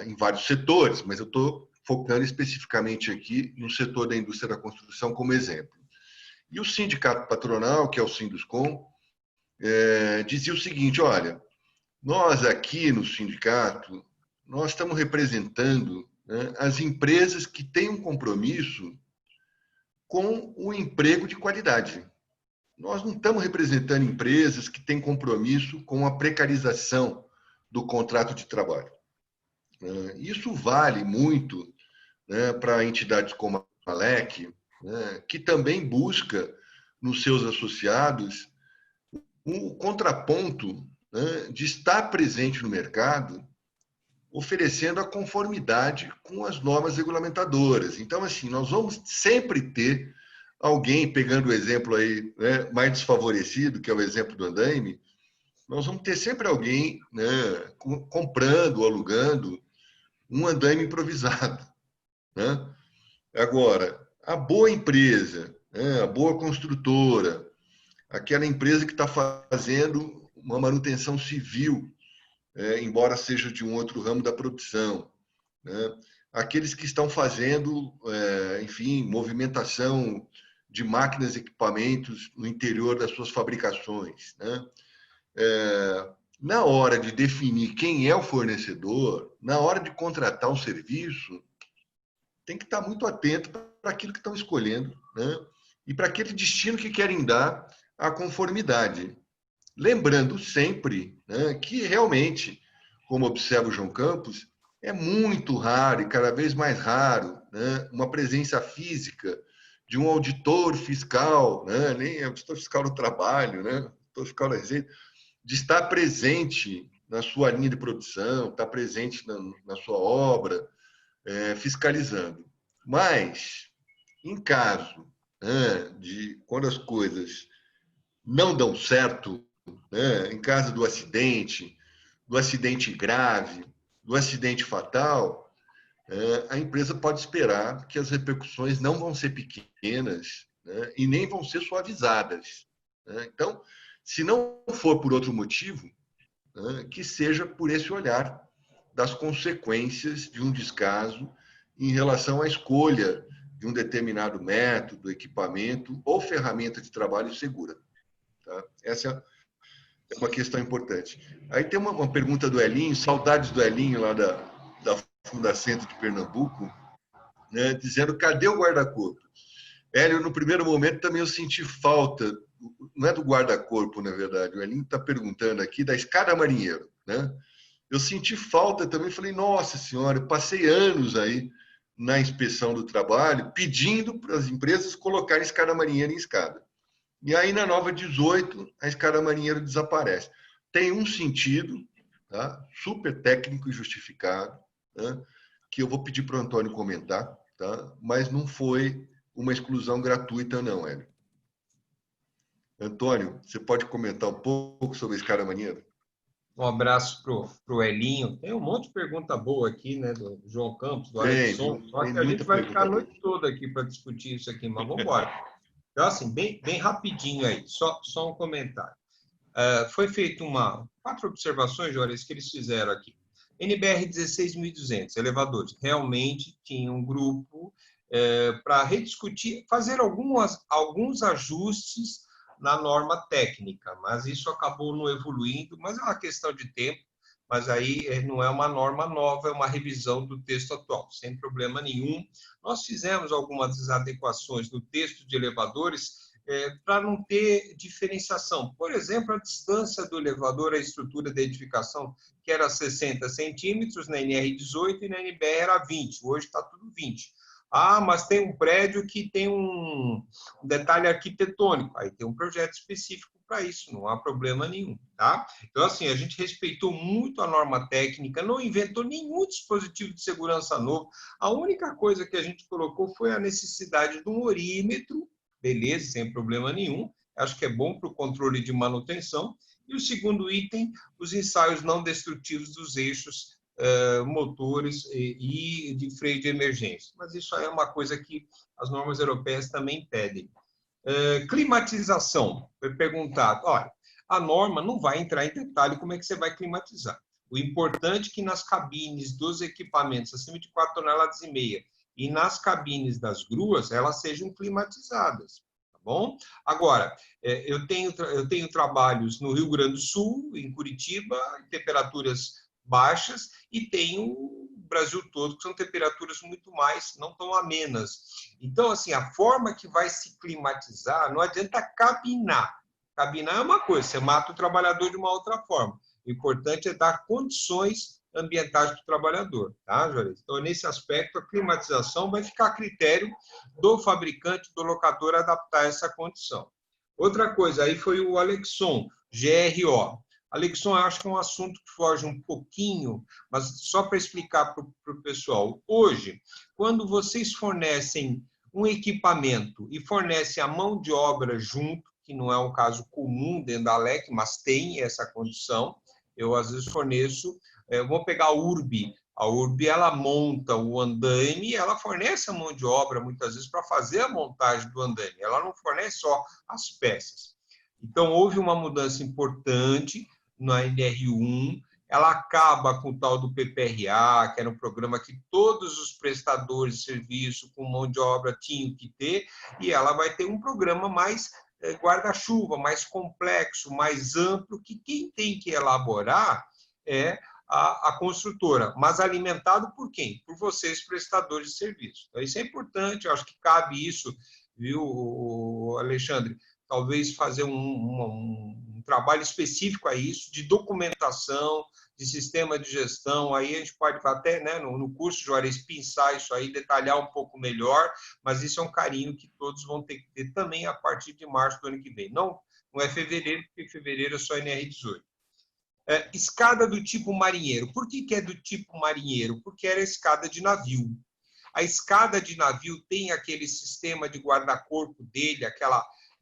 em vários setores, mas eu estou focando especificamente aqui no setor da indústria da construção como exemplo. E o sindicato patronal, que é o Sinduscom, dizia o seguinte: olha, nós aqui no sindicato, nós estamos representando, né, as empresas que têm um compromisso com o emprego de qualidade. Nós não estamos representando empresas que têm compromisso com a precarização do contrato de trabalho. Isso vale muito, né, para entidades como a ALEC, né, que também busca nos seus associados um contraponto, né, de estar presente no mercado, oferecendo a conformidade com as normas regulamentadoras. Então, assim, nós vamos sempre ter alguém, pegando o exemplo aí, né, mais desfavorecido, que é o exemplo do andaime, nós vamos ter sempre alguém, né, comprando ou alugando um andaime improvisado, né? Agora, a boa empresa, né, a boa construtora, aquela empresa que está fazendo uma manutenção civil, embora seja de um outro ramo da produção, né? Aqueles que estão fazendo, enfim, movimentação de máquinas e equipamentos no interior das suas fabricações, né? Na hora de definir quem é o fornecedor, na hora de contratar um serviço, tem que estar muito atento para aquilo que estão escolhendo, né? E para aquele destino que querem dar à conformidade. Lembrando sempre, né, que realmente, como observa o João Campos, é muito raro e cada vez mais raro, né, uma presença física de um auditor fiscal, né, nem auditor fiscal do trabalho, né, auditor fiscal da Receita, de estar presente na sua linha de produção, estar presente na sua obra, fiscalizando. Mas, em caso, né, de quando as coisas não dão certo, né, em caso do acidente grave, do acidente fatal, a empresa pode esperar que as repercussões não vão ser pequenas, né, e nem vão ser suavizadas, né? Então, se não for por outro motivo, né, que seja por esse olhar das consequências de um descaso em relação à escolha de um determinado método, equipamento ou ferramenta de trabalho segura. Tá? Essa é uma questão importante. Aí tem uma pergunta do Elinho, saudades do Elinho lá da Fundacentro de Pernambuco, né, dizendo: cadê o guarda-corpo? Hélio, no primeiro momento também eu senti falta, não é do guarda-corpo, na verdade, o Elinho está perguntando aqui da escada marinheiro, né? Eu senti falta também, falei: nossa senhora, eu passei anos aí na inspeção do trabalho pedindo para as empresas colocarem escada marinheira em escada. E aí, na nova 18, a escada marinheira desaparece. Tem um sentido, tá, super técnico e justificado, tá, que eu vou pedir para o Antônio comentar, tá, mas não foi uma exclusão gratuita, não, Hélio. Antônio, você pode comentar um pouco sobre a escada marinheira? Um abraço para o Elinho. Tem um monte de pergunta boa aqui, né? Do João Campos, do Alexson. Só que a gente vai ficar a noite toda aqui para discutir isso aqui, mas vamos embora. Então, assim, bem rapidinho aí, só um comentário. Foi feito 4 observações, Juarez, que eles fizeram aqui. NBR 16.200, elevadores. Realmente tinha um grupo para rediscutir, fazer alguns ajustes na norma técnica, mas isso acabou não evoluindo, mas é uma questão de tempo, mas aí não é uma norma nova, é uma revisão do texto atual, sem problema nenhum. Nós fizemos algumas adequações no texto de elevadores para não ter diferenciação. Por exemplo, a distância do elevador à estrutura de edificação, que era 60 centímetros na NR18 e na NBR era 20, hoje está tudo 20. Ah, mas tem um prédio que tem um detalhe arquitetônico, aí tem um projeto específico para isso, não há problema nenhum, tá? Então, assim, a gente respeitou muito a norma técnica, não inventou nenhum dispositivo de segurança novo, a única coisa que a gente colocou foi a necessidade de um orímetro, beleza, sem problema nenhum, acho que é bom para o controle de manutenção, e o segundo item, os ensaios não destrutivos dos eixos motores e de freio de emergência. Mas isso é uma coisa que as normas europeias também pedem. Climatização. Foi perguntado, olha, a norma não vai entrar em detalhe como é que você vai climatizar. O importante é que nas cabines dos equipamentos acima de 4,5 toneladas e nas cabines das gruas, elas sejam climatizadas. Tá bom? Agora, eu tenho trabalhos no Rio Grande do Sul, em Curitiba, em temperaturas baixas, e tenho o Brasil todo, que são temperaturas muito mais, não tão amenas. Então, assim, a forma que vai se climatizar, não adianta cabinar. Cabinar é uma coisa, você mata o trabalhador de uma outra forma. O importante é dar condições ambientais para o trabalhador, tá, Juarez? Então, nesse aspecto, a climatização vai ficar a critério do fabricante, do locador, adaptar essa condição. Outra coisa, aí foi o Alexon, GRO. Alexon, eu acho que é um assunto que foge um pouquinho, mas só para explicar para o pessoal. Hoje, quando vocês fornecem um equipamento e fornecem a mão de obra junto, que não é um caso comum dentro da ALEC, mas tem essa condição, eu às vezes forneço, vou pegar a URB. A URB, ela monta o andaime e ela fornece a mão de obra, muitas vezes, para fazer a montagem do andaime. Ela não fornece só as peças. Então, houve uma mudança importante na NR1, ela acaba com o tal do PPRA, que era um programa que todos os prestadores de serviço com mão de obra tinham que ter, e ela vai ter um programa mais guarda-chuva, mais complexo, mais amplo, que quem tem que elaborar é a construtora, mas alimentado por quem? Por vocês, prestadores de serviço. Então, isso é importante, eu acho que cabe isso, viu, Alexandre? Talvez fazer um trabalho específico a isso, de documentação, de sistema de gestão, aí a gente pode até, né, no curso, Juarez, pensar isso aí, detalhar um pouco melhor, mas isso é um carinho que todos vão ter que ter também a partir de março do ano que vem. Não é fevereiro, porque fevereiro é só NR18. Escada do tipo marinheiro. Por que é do tipo marinheiro? Porque era escada de navio. A escada de navio tem aquele sistema de guarda-corpo dele,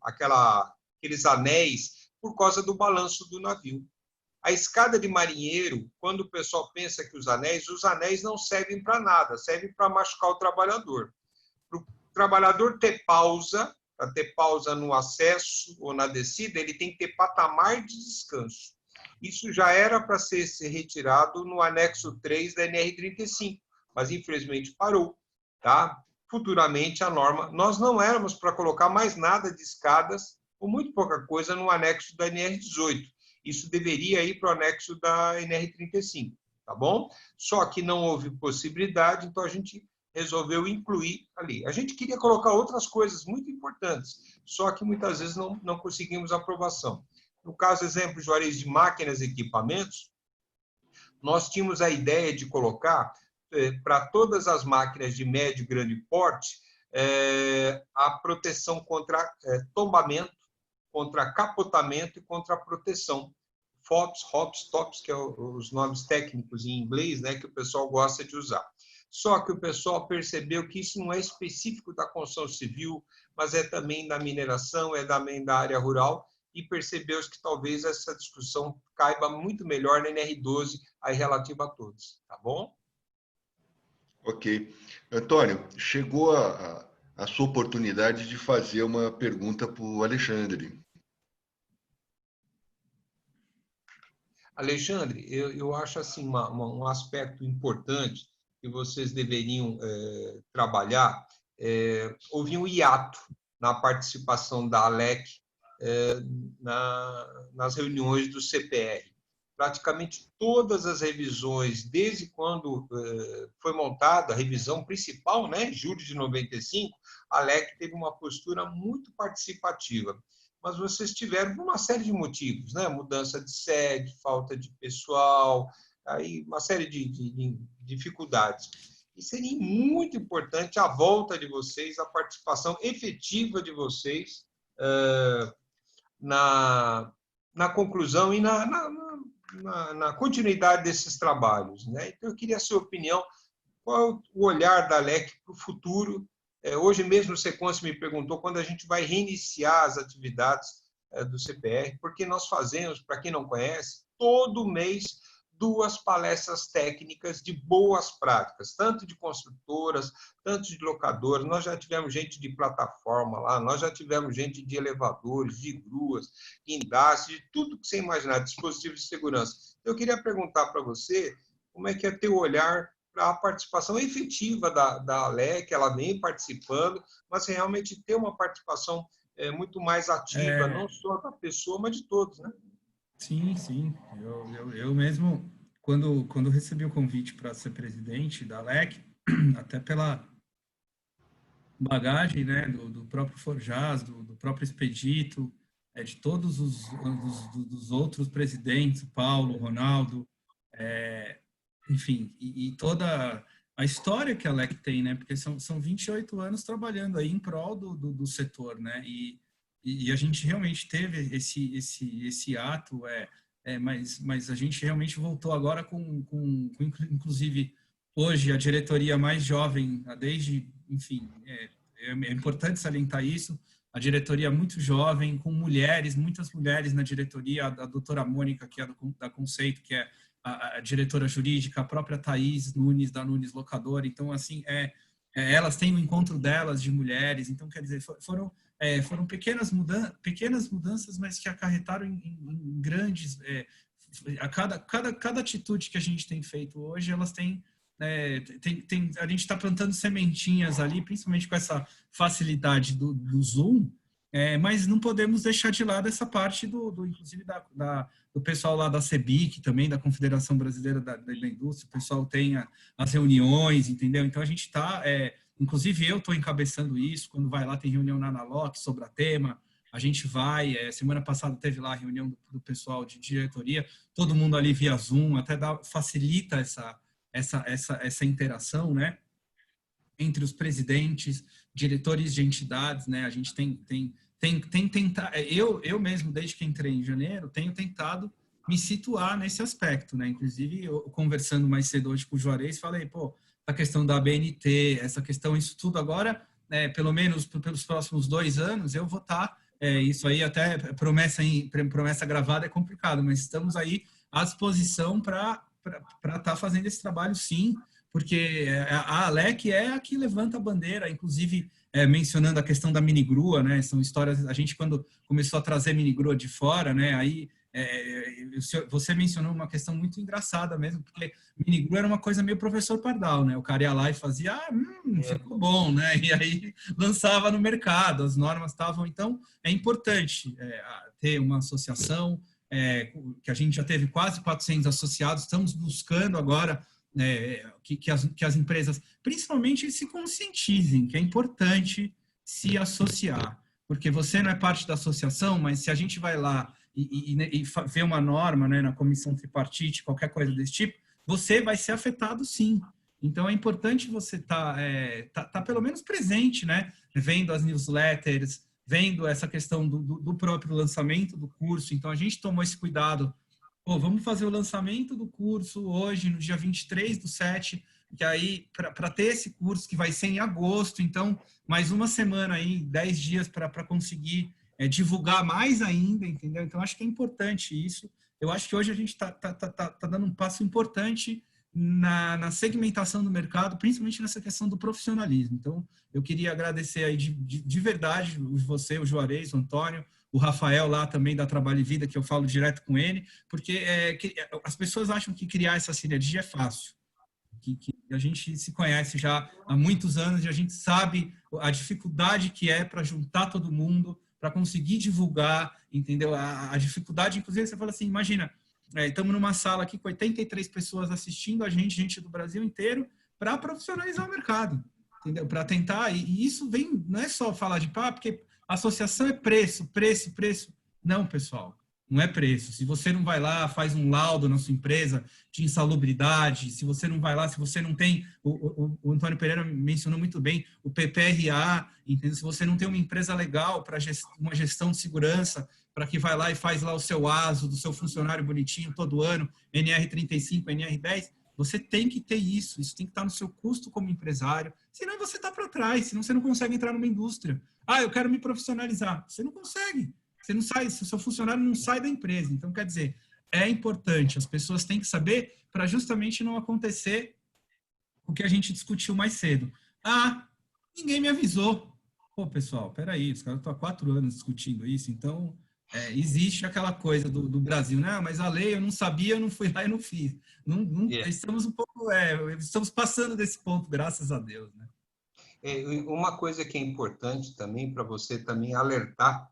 aqueles anéis, por causa do balanço do navio. A escada de marinheiro, quando o pessoal pensa que os anéis não servem para nada, servem para machucar o trabalhador. Para o trabalhador ter pausa, para ter pausa no acesso ou na descida, ele tem que ter patamar de descanso. Isso já era para ser retirado no anexo 3 da NR35, mas infelizmente parou. Tá? Futuramente a norma, nós não éramos para colocar mais nada de escadas, ou muito pouca coisa, no anexo da NR18. Isso deveria ir para o anexo da NR35, tá bom? Só que não houve possibilidade, então a gente resolveu incluir ali. A gente queria colocar outras coisas muito importantes, só que muitas vezes não conseguimos aprovação. No caso, exemplo, Juarez, de máquinas e equipamentos, nós tínhamos a ideia de colocar para todas as máquinas de médio e grande porte a proteção contra tombamento, contra capotamento e contra proteção. FOPS, HOPS, TOPS, que são os nomes técnicos em inglês, né, que o pessoal gosta de usar. Só que o pessoal percebeu que isso não é específico da construção civil, mas é também da mineração, é também da área rural, e percebeu que talvez essa discussão caiba muito melhor na NR12, aí relativa a todos, tá bom? Ok. Antônio, chegou a sua oportunidade de fazer uma pergunta para o Alexandre. Alexandre, eu acho assim um aspecto importante que vocês deveriam trabalhar. Houve um hiato na participação da ALEC nas reuniões do CPR. Praticamente todas as revisões, desde quando foi montada a revisão principal, né, em julho de 95, a ALEC teve uma postura muito participativa. Mas vocês tiveram uma série de motivos, né? Mudança de sede, falta de pessoal, aí uma série de dificuldades. E seria muito importante a volta de vocês, a participação efetiva de vocês na conclusão e na continuidade desses trabalhos, né? Então, eu queria a sua opinião. Qual é o olhar da ALEC para o futuro? Hoje mesmo o Seconce me perguntou quando a gente vai reiniciar as atividades do CPR, porque nós fazemos, para quem não conhece, todo mês 2 palestras técnicas de boas práticas, tanto de construtoras, tanto de locadoras. Nós já tivemos gente de plataforma lá, nós já tivemos gente de elevadores, de gruas, guindastes, de tudo que você imaginar, dispositivos de segurança. Eu queria perguntar para você como é que é teu olhar para a participação efetiva da ALEC, ela vem participando, mas realmente ter uma participação muito mais ativa, não só da pessoa, mas de todos, né? Sim, sim. Eu mesmo, quando recebi o convite para ser presidente da ALEC, até pela bagagem, né, do próprio Forjaz, do próprio Expedito, de todos dos outros presidentes, Paulo, Ronaldo, enfim, e toda a história que a ALEC tem, né, porque são 28 anos trabalhando aí em prol do setor, né, e a gente realmente teve esse ato, mas a gente realmente voltou agora com inclusive, hoje, a diretoria mais jovem, desde, enfim, é importante salientar isso, a diretoria muito jovem, com mulheres, muitas mulheres na diretoria, a doutora Mônica, que é da Conceito, que é a diretora jurídica, a própria Thaís Nunes, da Nunes Locadora. Então, assim, elas têm um encontro delas de mulheres. Então, quer dizer, foram pequenas mudanças, mas que acarretaram em grandes... cada atitude que a gente tem feito hoje, elas têm... a gente está plantando sementinhas ali, principalmente com essa facilidade do Zoom, mas não podemos deixar de lado essa parte inclusive do pessoal lá da CEBIC, também da Confederação Brasileira da Indústria. O pessoal tem as reuniões, entendeu? Então a gente está, inclusive eu estou encabeçando isso, quando vai lá tem reunião na Analoc sobre a tema, a gente vai, semana passada teve lá a reunião do pessoal de diretoria, todo mundo ali via Zoom, até facilita essa interação, né, entre os presidentes, diretores de entidades, né, a gente tem tentado, eu mesmo, desde que entrei em janeiro, tenho tentado me situar nesse aspecto, né, inclusive eu, conversando mais cedo hoje com o Juarez, falei, pô, a questão da ABNT, essa questão, isso tudo agora, pelo menos pelos próximos 2 anos, eu vou estar, isso aí até promessa gravada é complicado, mas estamos aí à disposição para estar fazendo esse trabalho, sim, porque a ALEC é a que levanta a bandeira, inclusive mencionando a questão da minigrua, né? São histórias, a gente quando começou a trazer minigrua de fora, né? Aí você mencionou uma questão muito engraçada mesmo, porque minigrua era uma coisa meio professor Pardal, né? O cara ia lá e fazia, ficou bom, né? E aí lançava no mercado, as normas estavam, então é importante ter uma associação, que a gente já teve quase 400 associados, estamos buscando agora que as empresas, principalmente, se conscientizem que é importante se associar, porque você não é parte da associação, mas se a gente vai lá e ver uma norma, né, na comissão tripartite, qualquer coisa desse tipo, você vai ser afetado, sim. Então, é importante você estar pelo menos presente, né, vendo as newsletters, vendo essa questão do próprio lançamento do curso. Então, a gente tomou esse cuidado. Pô, vamos fazer o lançamento do curso hoje, no dia 23/7, que aí, para ter esse curso que vai ser em agosto, então, mais uma semana aí, 10 dias para conseguir divulgar mais ainda, entendeu? Então, acho que é importante isso. Eu acho que hoje a gente está dando um passo importante na segmentação do mercado, principalmente nessa questão do profissionalismo. Então, eu queria agradecer aí de verdade você, o Juarez, o Antônio, o Rafael lá também da Trabalho e Vida, que eu falo direto com ele, porque as pessoas acham que criar essa sinergia é fácil. Que a gente se conhece já há muitos anos e a gente sabe a dificuldade que é para juntar todo mundo, para conseguir divulgar, entendeu? A dificuldade, inclusive, você fala assim, imagina, estamos numa sala aqui com 83 pessoas assistindo a gente do Brasil inteiro, para profissionalizar o mercado, entendeu? Para tentar, e isso vem, não é só falar de pá, porque associação é preço. Não, pessoal. Não é preço. Se você não vai lá, faz um laudo na sua empresa de insalubridade, se você não vai lá, se você não tem, o Antônio Pereira mencionou muito bem, o PPRA, entendeu? Se você não tem uma empresa legal para uma gestão de segurança, para que vai lá e faz lá o seu ASO do seu funcionário bonitinho todo ano, NR35, NR10, você tem que ter isso tem que estar no seu custo como empresário, senão você está para trás, senão você não consegue entrar numa indústria. Ah, eu quero me profissionalizar. Você não consegue. Você não sai, se o seu funcionário não sai da empresa. Então, quer dizer, é importante, as pessoas têm que saber para justamente não acontecer o que a gente discutiu mais cedo. Ah, ninguém me avisou. Pô, pessoal, peraí, os caras estão há 4 anos discutindo isso, então existe aquela coisa do Brasil, né? Mas a lei eu não sabia, eu não fui lá e não fiz. Estamos um pouco, estamos passando desse ponto, graças a Deus, né? Uma coisa que é importante também para você também alertar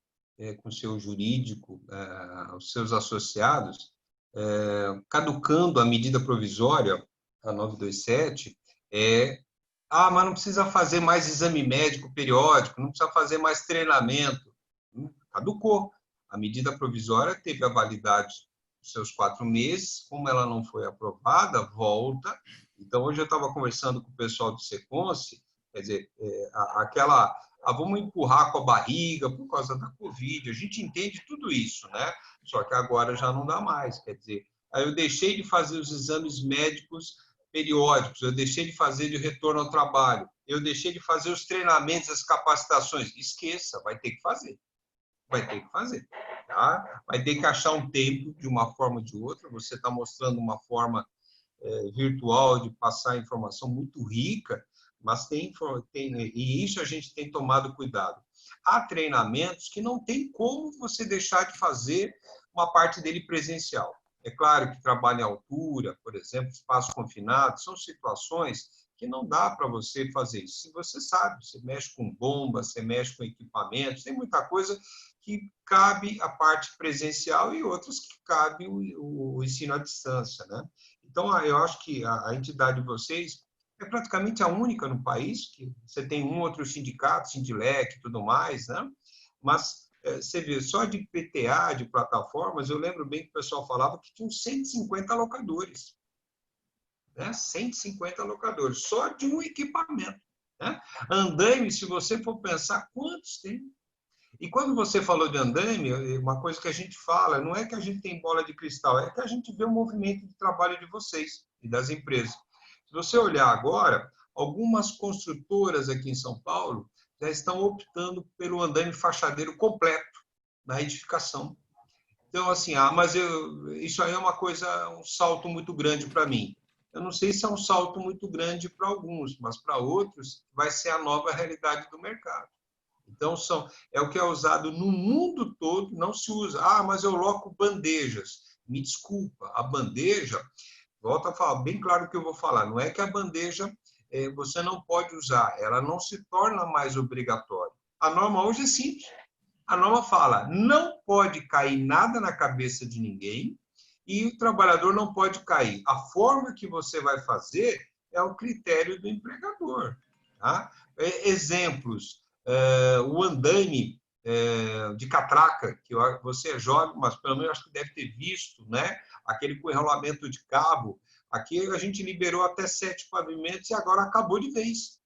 com o seu jurídico, os seus associados, caducando a medida provisória, a 927, mas não precisa fazer mais exame médico periódico, não precisa fazer mais treinamento. Caducou. A medida provisória teve a validade dos seus 4 meses, como ela não foi aprovada, volta. Então, hoje eu estava conversando com o pessoal do Seconce, quer dizer, vamos empurrar com a barriga por causa da Covid, a gente entende tudo isso, né? Só que agora já não dá mais, quer dizer, aí eu deixei de fazer os exames médicos periódicos, eu deixei de fazer de retorno ao trabalho, eu deixei de fazer os treinamentos, as capacitações, esqueça, vai ter que fazer. Tá? Vai ter que achar um tempo, de uma forma ou de outra, você está mostrando uma forma virtual de passar informação muito rica, mas e isso a gente tem tomado cuidado. Há treinamentos que não tem como você deixar de fazer uma parte dele presencial. É claro que trabalho em altura, por exemplo, espaço confinado, são situações que não dá para você fazer isso. Se você sabe, você mexe com bomba, você mexe com equipamentos, tem muita coisa que cabe a parte presencial e outras que cabe o ensino à distância, né? Então, eu acho que a entidade de vocês é praticamente a única no país, que você tem um outro sindicato, Sindilec e tudo mais, né? Mas você vê, só de PTA, de plataformas, eu lembro bem que o pessoal falava que tinham 150 locadores. Né? 150 locadores, só de um equipamento. Né? Andaime, se você for pensar, quantos tem? E quando você falou de andaime, uma coisa que a gente fala, não é que a gente tem bola de cristal, é que a gente vê o movimento de trabalho de vocês e das empresas. Se você olhar agora, algumas construtoras aqui em São Paulo já estão optando pelo andaime fachadeiro completo na edificação. Então, assim, mas isso aí é uma coisa, um salto muito grande para mim. Eu não sei se é um salto muito grande para alguns, mas para outros vai ser a nova realidade do mercado. Então, é o que é usado no mundo todo, não se usa. Mas eu loco bandejas. Me desculpa, a bandeja, volta a falar, bem claro o que eu vou falar, não é que a bandeja você não pode usar, ela não se torna mais obrigatória. A norma hoje é simples. A norma fala, não pode cair nada na cabeça de ninguém e o trabalhador não pode cair. A forma que você vai fazer é o critério do empregador. Tá? Exemplos, o andaime de catraca, que você é jovem, mas pelo menos acho que deve ter visto, né? Aquele com enrolamento de cabo. Aqui a gente liberou até 7 pavimentos e agora acabou de vez.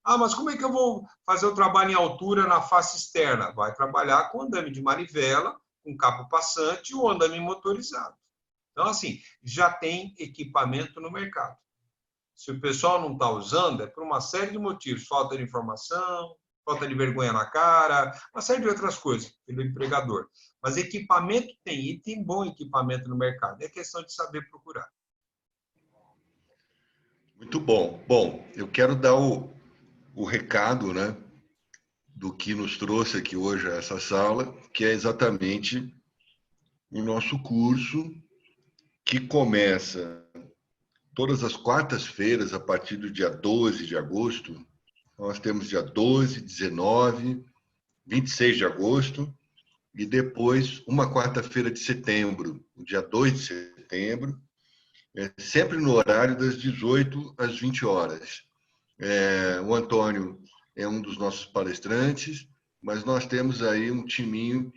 Mas como é que eu vou fazer o trabalho em altura na face externa? Vai trabalhar com andaime de manivela, com cabo passante ou andaime motorizado. Então, assim, já tem equipamento no mercado. Se o pessoal não está usando, é por uma série de motivos. Falta de informação, falta de vergonha na cara, uma série de outras coisas pelo empregador. Mas equipamento tem, e tem bom equipamento no mercado. É questão de saber procurar. Muito bom. Bom, eu quero dar o recado, né, do que nos trouxe aqui hoje a essa sala, que é exatamente o nosso curso, que começa todas as quartas-feiras, a partir do dia 12 de agosto. Nós temos dia 12, 19, 26 de agosto, e depois uma quarta-feira de setembro, o dia 2 de setembro, sempre no horário das 18 às 20 horas. O Antônio é um dos nossos palestrantes, mas nós temos aí um timinho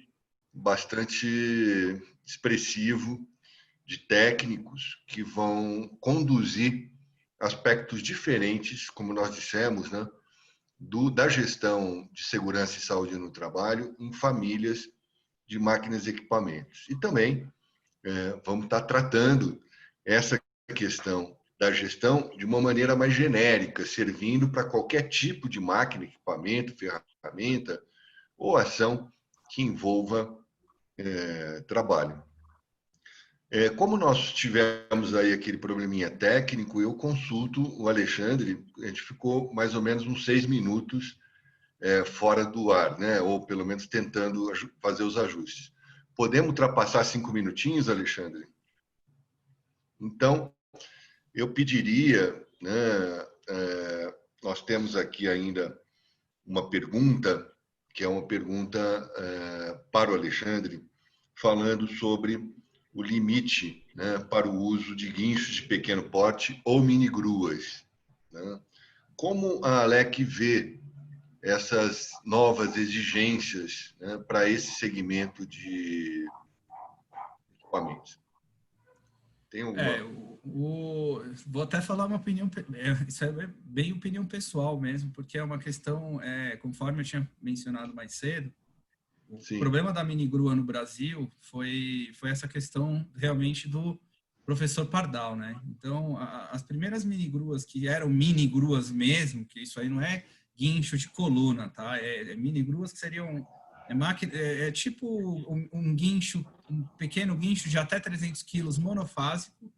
bastante expressivo de técnicos que vão conduzir aspectos diferentes, como nós dissemos, né, da gestão de segurança e saúde no trabalho em famílias de máquinas e equipamentos. E também vamos estar tratando essa questão da gestão de uma maneira mais genérica, servindo para qualquer tipo de máquina, equipamento, ferramenta ou ação que envolva trabalho. Como nós tivemos aí aquele probleminha técnico, eu consulto o Alexandre, a gente ficou mais ou menos uns 6 minutos fora do ar, né? Ou pelo menos tentando fazer os ajustes. Podemos ultrapassar 5 minutinhos, Alexandre? Então, eu pediria, né, nós temos aqui ainda uma pergunta, que é uma pergunta para o Alexandre, falando sobre o limite, né, para o uso de guinchos de pequeno porte ou mini-gruas, né? Como a ALEC vê essas novas exigências, né, para esse segmento de equipamentos? Tem alguma... Vou até falar uma opinião, isso é bem opinião pessoal mesmo, porque é uma questão, conforme eu tinha mencionado mais cedo, Sim. O problema da mini-grua no Brasil foi essa questão realmente do professor Pardal, né? Então, as primeiras mini-gruas que eram mini-gruas mesmo, que isso aí não é guincho de coluna, tá? Mini-gruas que seriam tipo um guincho, um pequeno guincho de até 300 quilos monofásico,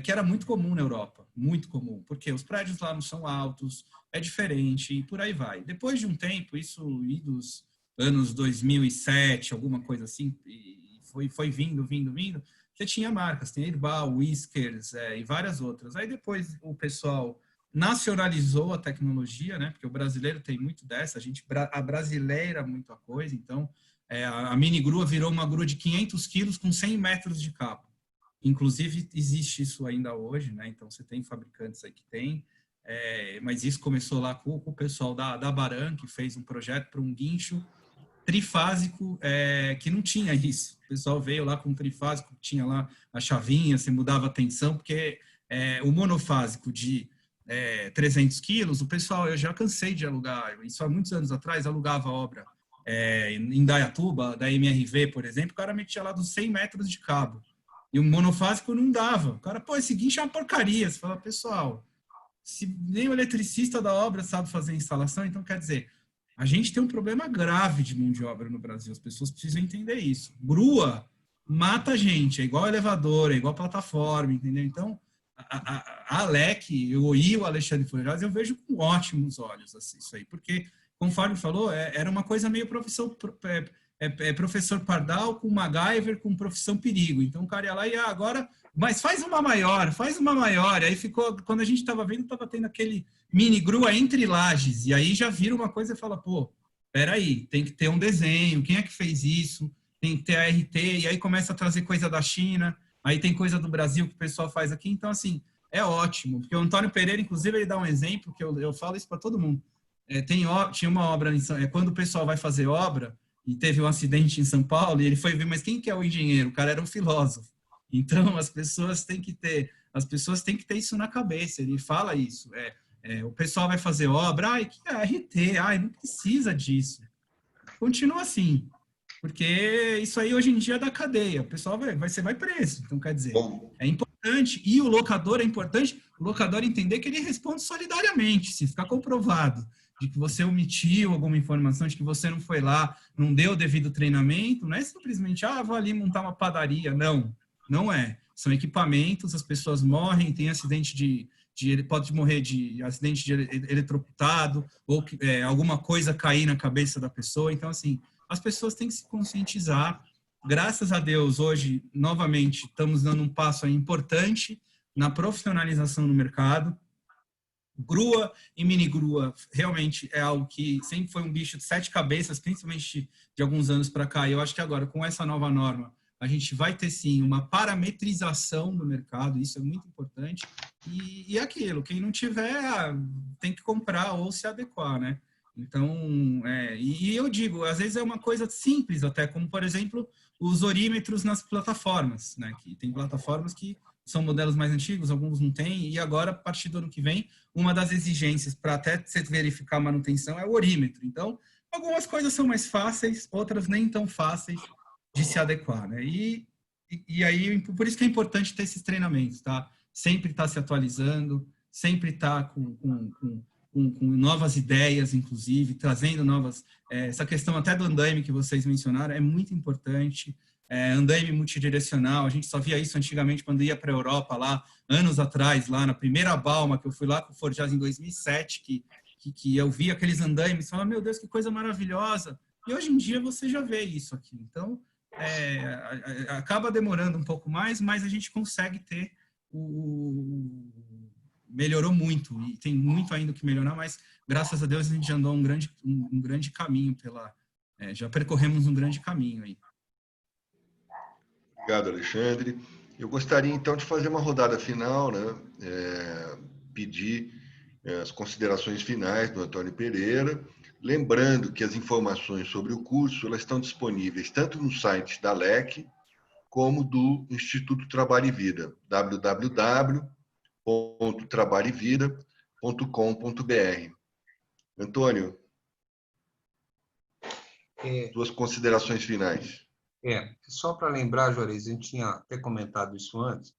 que era muito comum na Europa, muito comum, porque os prédios lá não são altos, é diferente e por aí vai. Depois de um tempo, isso dos anos 2007, alguma coisa assim, e foi vindo, você tinha marcas, tem Airbal, Whiskers e várias outras. Aí depois o pessoal nacionalizou a tecnologia, né? Porque o brasileiro tem muito dessa, a brasileira muito a coisa, então a mini grua virou uma grua de 500 quilos com 100 metros de cabo. Inclusive, existe isso ainda hoje, né? Então, você tem fabricantes aí que tem, mas isso começou lá com o pessoal da Baran, que fez um projeto para um guincho trifásico, que não tinha isso. O pessoal veio lá com um trifásico, tinha lá a chavinha, você mudava a tensão, porque o monofásico de 300 quilos, o pessoal, eu já cansei de alugar, isso há muitos anos atrás, alugava obra em Indaiatuba, da MRV, por exemplo, o cara metia lá dos 100 metros de cabo. E o monofásico não dava. O cara, esse guincho é uma porcaria. Você fala, pessoal, se nem o eletricista da obra sabe fazer a instalação, então quer dizer, a gente tem um problema grave de mão de obra no Brasil. As pessoas precisam entender isso. Grua mata a gente, é igual elevador, é igual plataforma, entendeu? Então, a ALEC, e o Alexandre Furioso, eu vejo com ótimos olhos assim, isso aí, porque, conforme falou, era uma coisa meio professor Pardal com MacGyver com profissão perigo. Então o cara ia lá e agora, mas faz uma maior. E aí ficou, quando a gente estava vendo, estava tendo aquele mini grua entre lajes. E aí já vira uma coisa e fala, pô, peraí, tem que ter um desenho, quem é que fez isso? Tem que ter a RT, e aí começa a trazer coisa da China, aí tem coisa do Brasil que o pessoal faz aqui. Então, assim, é ótimo. Porque o Antônio Pereira, inclusive, ele dá um exemplo, que eu falo isso para todo mundo. Tinha uma obra, quando o pessoal vai fazer obra, e teve um acidente em São Paulo, e ele foi ver, mas quem que é o engenheiro? O cara era um filósofo. Então, as pessoas têm que ter isso na cabeça. Ele fala isso. O pessoal vai fazer obra, que é RT, não precisa disso. Continua assim, porque isso aí hoje em dia é da cadeia. O pessoal você vai preso. Então, quer dizer, é importante. E o locador é importante, o locador entender que ele responde solidariamente, se ficar comprovado de que você omitiu alguma informação, de que você não foi lá, não deu o devido treinamento, não é simplesmente, vou ali montar uma padaria. Não é. São equipamentos, as pessoas morrem, tem acidente ele pode morrer de acidente de eletrocutado, ou alguma coisa cair na cabeça da pessoa. Então, assim, as pessoas têm que se conscientizar. Graças a Deus, hoje, novamente, estamos dando um passo importante na profissionalização do mercado. Grua e mini grua realmente é algo que sempre foi um bicho de 7 cabeças, principalmente de alguns anos para cá. E eu acho que agora, com essa nova norma, a gente vai ter sim uma parametrização do mercado, isso é muito importante. E aquilo, quem não tiver, tem que comprar ou se adequar, né? Então, e eu digo, às vezes é uma coisa simples até, como por exemplo, os orímetros nas plataformas, né? Que tem plataformas que são modelos mais antigos, alguns não têm, e agora, a partir do ano que vem, uma das exigências para até você verificar a manutenção é o orímetro. Então, algumas coisas são mais fáceis, outras nem tão fáceis de se adequar, né? E aí, por isso que é importante ter esses treinamentos, tá? Sempre estar se atualizando, sempre estar com novas ideias, inclusive, trazendo novas... essa questão até do andaime que vocês mencionaram é muito importante. Andaime multidirecional, a gente só via isso antigamente quando ia para a Europa, lá, anos atrás, lá na primeira Balma, que eu fui lá com o Forjaz em 2007, que eu vi aqueles andaimes e falava, meu Deus, que coisa maravilhosa. E hoje em dia você já vê isso aqui. Então, acaba demorando um pouco mais, mas a gente consegue ter melhorou muito, e tem muito ainda que melhorar, mas graças a Deus a gente já andou um grande caminho já percorremos um grande caminho aí. Obrigado, Alexandre. Eu gostaria, então, de fazer uma rodada final, né? Pedir as considerações finais do Antônio Pereira, lembrando que as informações sobre o curso elas estão disponíveis tanto no site da LEC como do Instituto Trabalho e Vida, www.trabalhoevida.com.br. Antônio, suas considerações finais. Só para lembrar, Juarez, a gente tinha até comentado isso antes,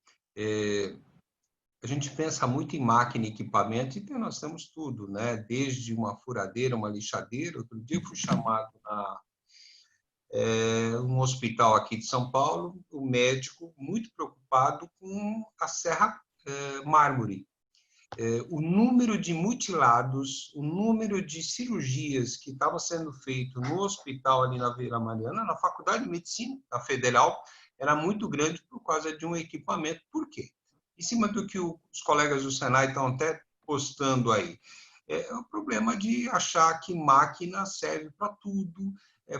a gente pensa muito em máquina e equipamento, e nós temos tudo, né? Desde uma furadeira, uma lixadeira. Outro dia eu fui chamado a um hospital aqui de São Paulo, o médico muito preocupado com a serra mármore. O número de mutilados, o número de cirurgias que estava sendo feito no hospital ali na Vila Mariana, na Faculdade de Medicina, da Federal, era muito grande por causa de um equipamento. Por quê? Em cima do que os colegas do Senai estão até postando aí. É o problema de achar que máquina serve para tudo,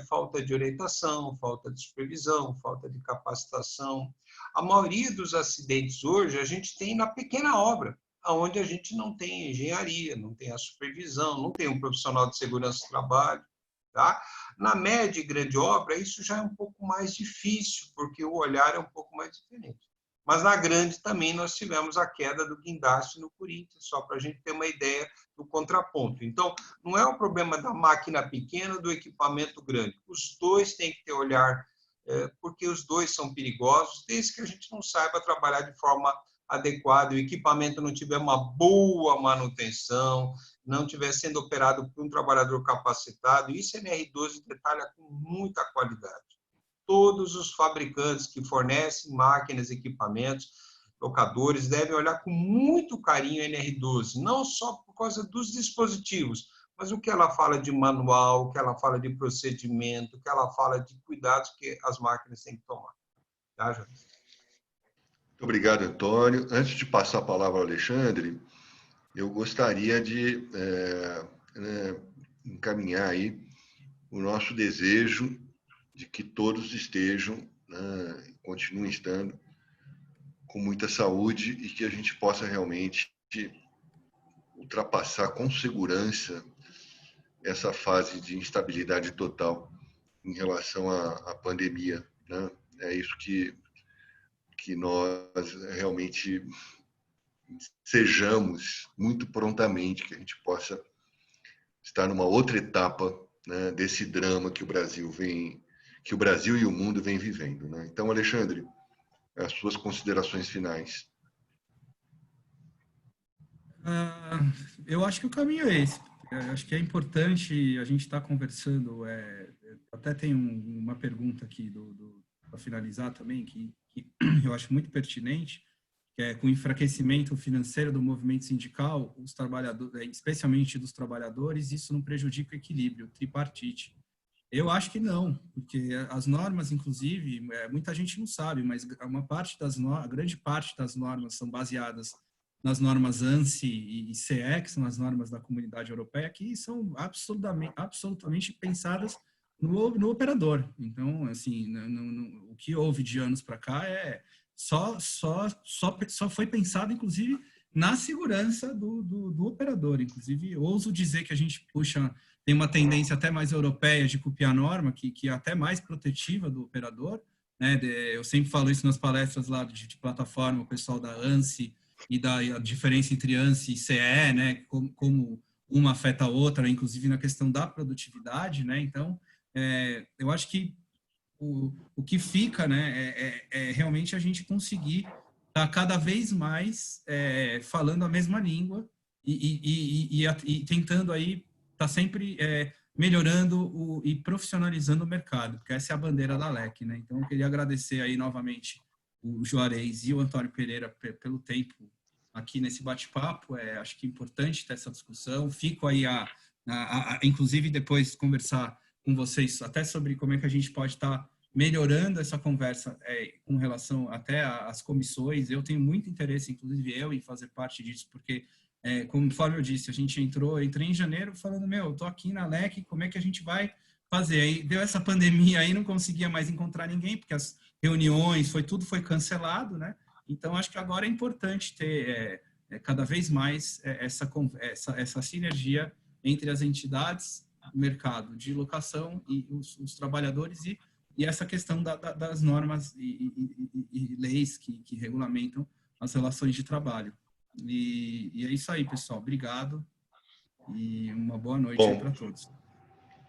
falta de orientação, falta de supervisão, falta de capacitação. A maioria dos acidentes hoje a gente tem na pequena obra, onde a gente não tem engenharia, não tem a supervisão, não tem um profissional de segurança do trabalho. Tá? Na média e grande obra, isso já é um pouco mais difícil, porque o olhar é um pouco mais diferente. Mas na grande também nós tivemos a queda do guindaste no Corinthians, só para a gente ter uma ideia do contraponto. Então, não é o problema da máquina pequena, do equipamento grande. Os dois têm que ter olhar, porque os dois são perigosos, desde que a gente não saiba trabalhar de forma adequado, o equipamento não tiver uma boa manutenção, não estiver sendo operado por um trabalhador capacitado, isso a NR12 detalha com muita qualidade. Todos os fabricantes que fornecem máquinas, equipamentos, locadores, devem olhar com muito carinho a NR12, não só por causa dos dispositivos, mas o que ela fala de manual, o que ela fala de procedimento, o que ela fala de cuidados que as máquinas têm que tomar. Tá, Jorge? Muito obrigado, Antônio. Antes de passar a palavra ao Alexandre, eu gostaria de encaminhar aí o nosso desejo de que todos estejam, continuem estando com muita saúde e que a gente possa realmente ultrapassar com segurança essa fase de instabilidade total em relação à pandemia, né? É isso que nós realmente sejamos muito prontamente, que a gente possa estar numa outra etapa, né, desse drama que o Brasil e o mundo vêm vivendo, né? Então, Alexandre, as suas considerações finais. Eu acho que o caminho é esse. Eu acho que é importante a gente estar conversando. Até tem uma pergunta aqui para finalizar também, que eu acho muito pertinente, que é com o enfraquecimento financeiro do movimento sindical, os trabalhadores, especialmente dos trabalhadores, isso não prejudica o equilíbrio, tripartite. Eu acho que não, porque as normas, inclusive, muita gente não sabe, mas a grande parte das normas são baseadas nas normas ANSI e CE, que são as normas da Comunidade Europeia, que são absolutamente pensadas no operador. Então, assim, o que houve de anos para cá só foi pensado, inclusive, na segurança do operador. Inclusive, ouso dizer que a gente tem uma tendência até mais europeia de copiar a norma, que é até mais protetiva do operador, né? Eu sempre falo isso nas palestras lá de plataforma, o pessoal da ANSI e a diferença entre ANSI e CE, né? Como uma afeta a outra, inclusive na questão da produtividade, né? Então, eu acho que o que fica, né, é realmente a gente conseguir estar cada vez mais falando a mesma língua e tentando aí estar sempre melhorando e profissionalizando o mercado, porque essa é a bandeira da LEC, né? Então, eu queria agradecer aí novamente o Juarez e o Antônio Pereira pelo tempo aqui nesse bate-papo. Acho que é importante ter essa discussão. Fico aí inclusive, depois conversar com vocês até sobre como é que a gente pode estar melhorando essa conversa com relação até às comissões. Eu tenho muito interesse, inclusive em fazer parte disso, porque, conforme eu disse, entrei em janeiro falando, eu tô aqui na LEC, como é que a gente vai fazer? Aí deu essa pandemia aí, não conseguia mais encontrar ninguém, porque as reuniões, tudo foi cancelado, né? Então, acho que agora é importante ter cada vez mais essa sinergia entre as entidades, o mercado de locação e os trabalhadores e essa questão das normas e leis que regulamentam as relações de trabalho. E é isso aí, pessoal. Obrigado e uma boa noite aí para todos.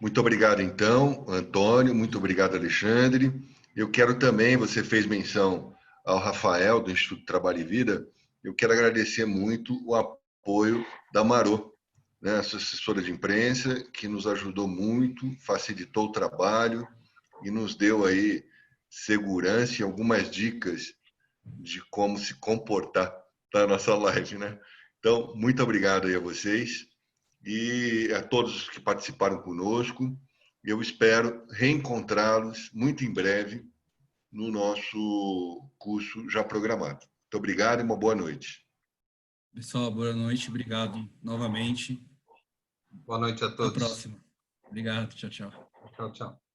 Muito obrigado, então, Antônio. Muito obrigado, Alexandre. Eu quero também, você fez menção ao Rafael, do Instituto Trabalho e Vida. Eu quero agradecer muito o apoio da Marô, né, assessora de imprensa, que nos ajudou muito, facilitou o trabalho e nos deu aí segurança e algumas dicas de como se comportar na nossa live, né? Então, muito obrigado aí a vocês e a todos que participaram conosco. Eu espero reencontrá-los muito em breve no nosso curso já programado. Muito obrigado e uma boa noite. Pessoal, boa noite. Obrigado novamente. Boa noite a todos. Até a próxima. Obrigado. Tchau, tchau. Tchau, tchau.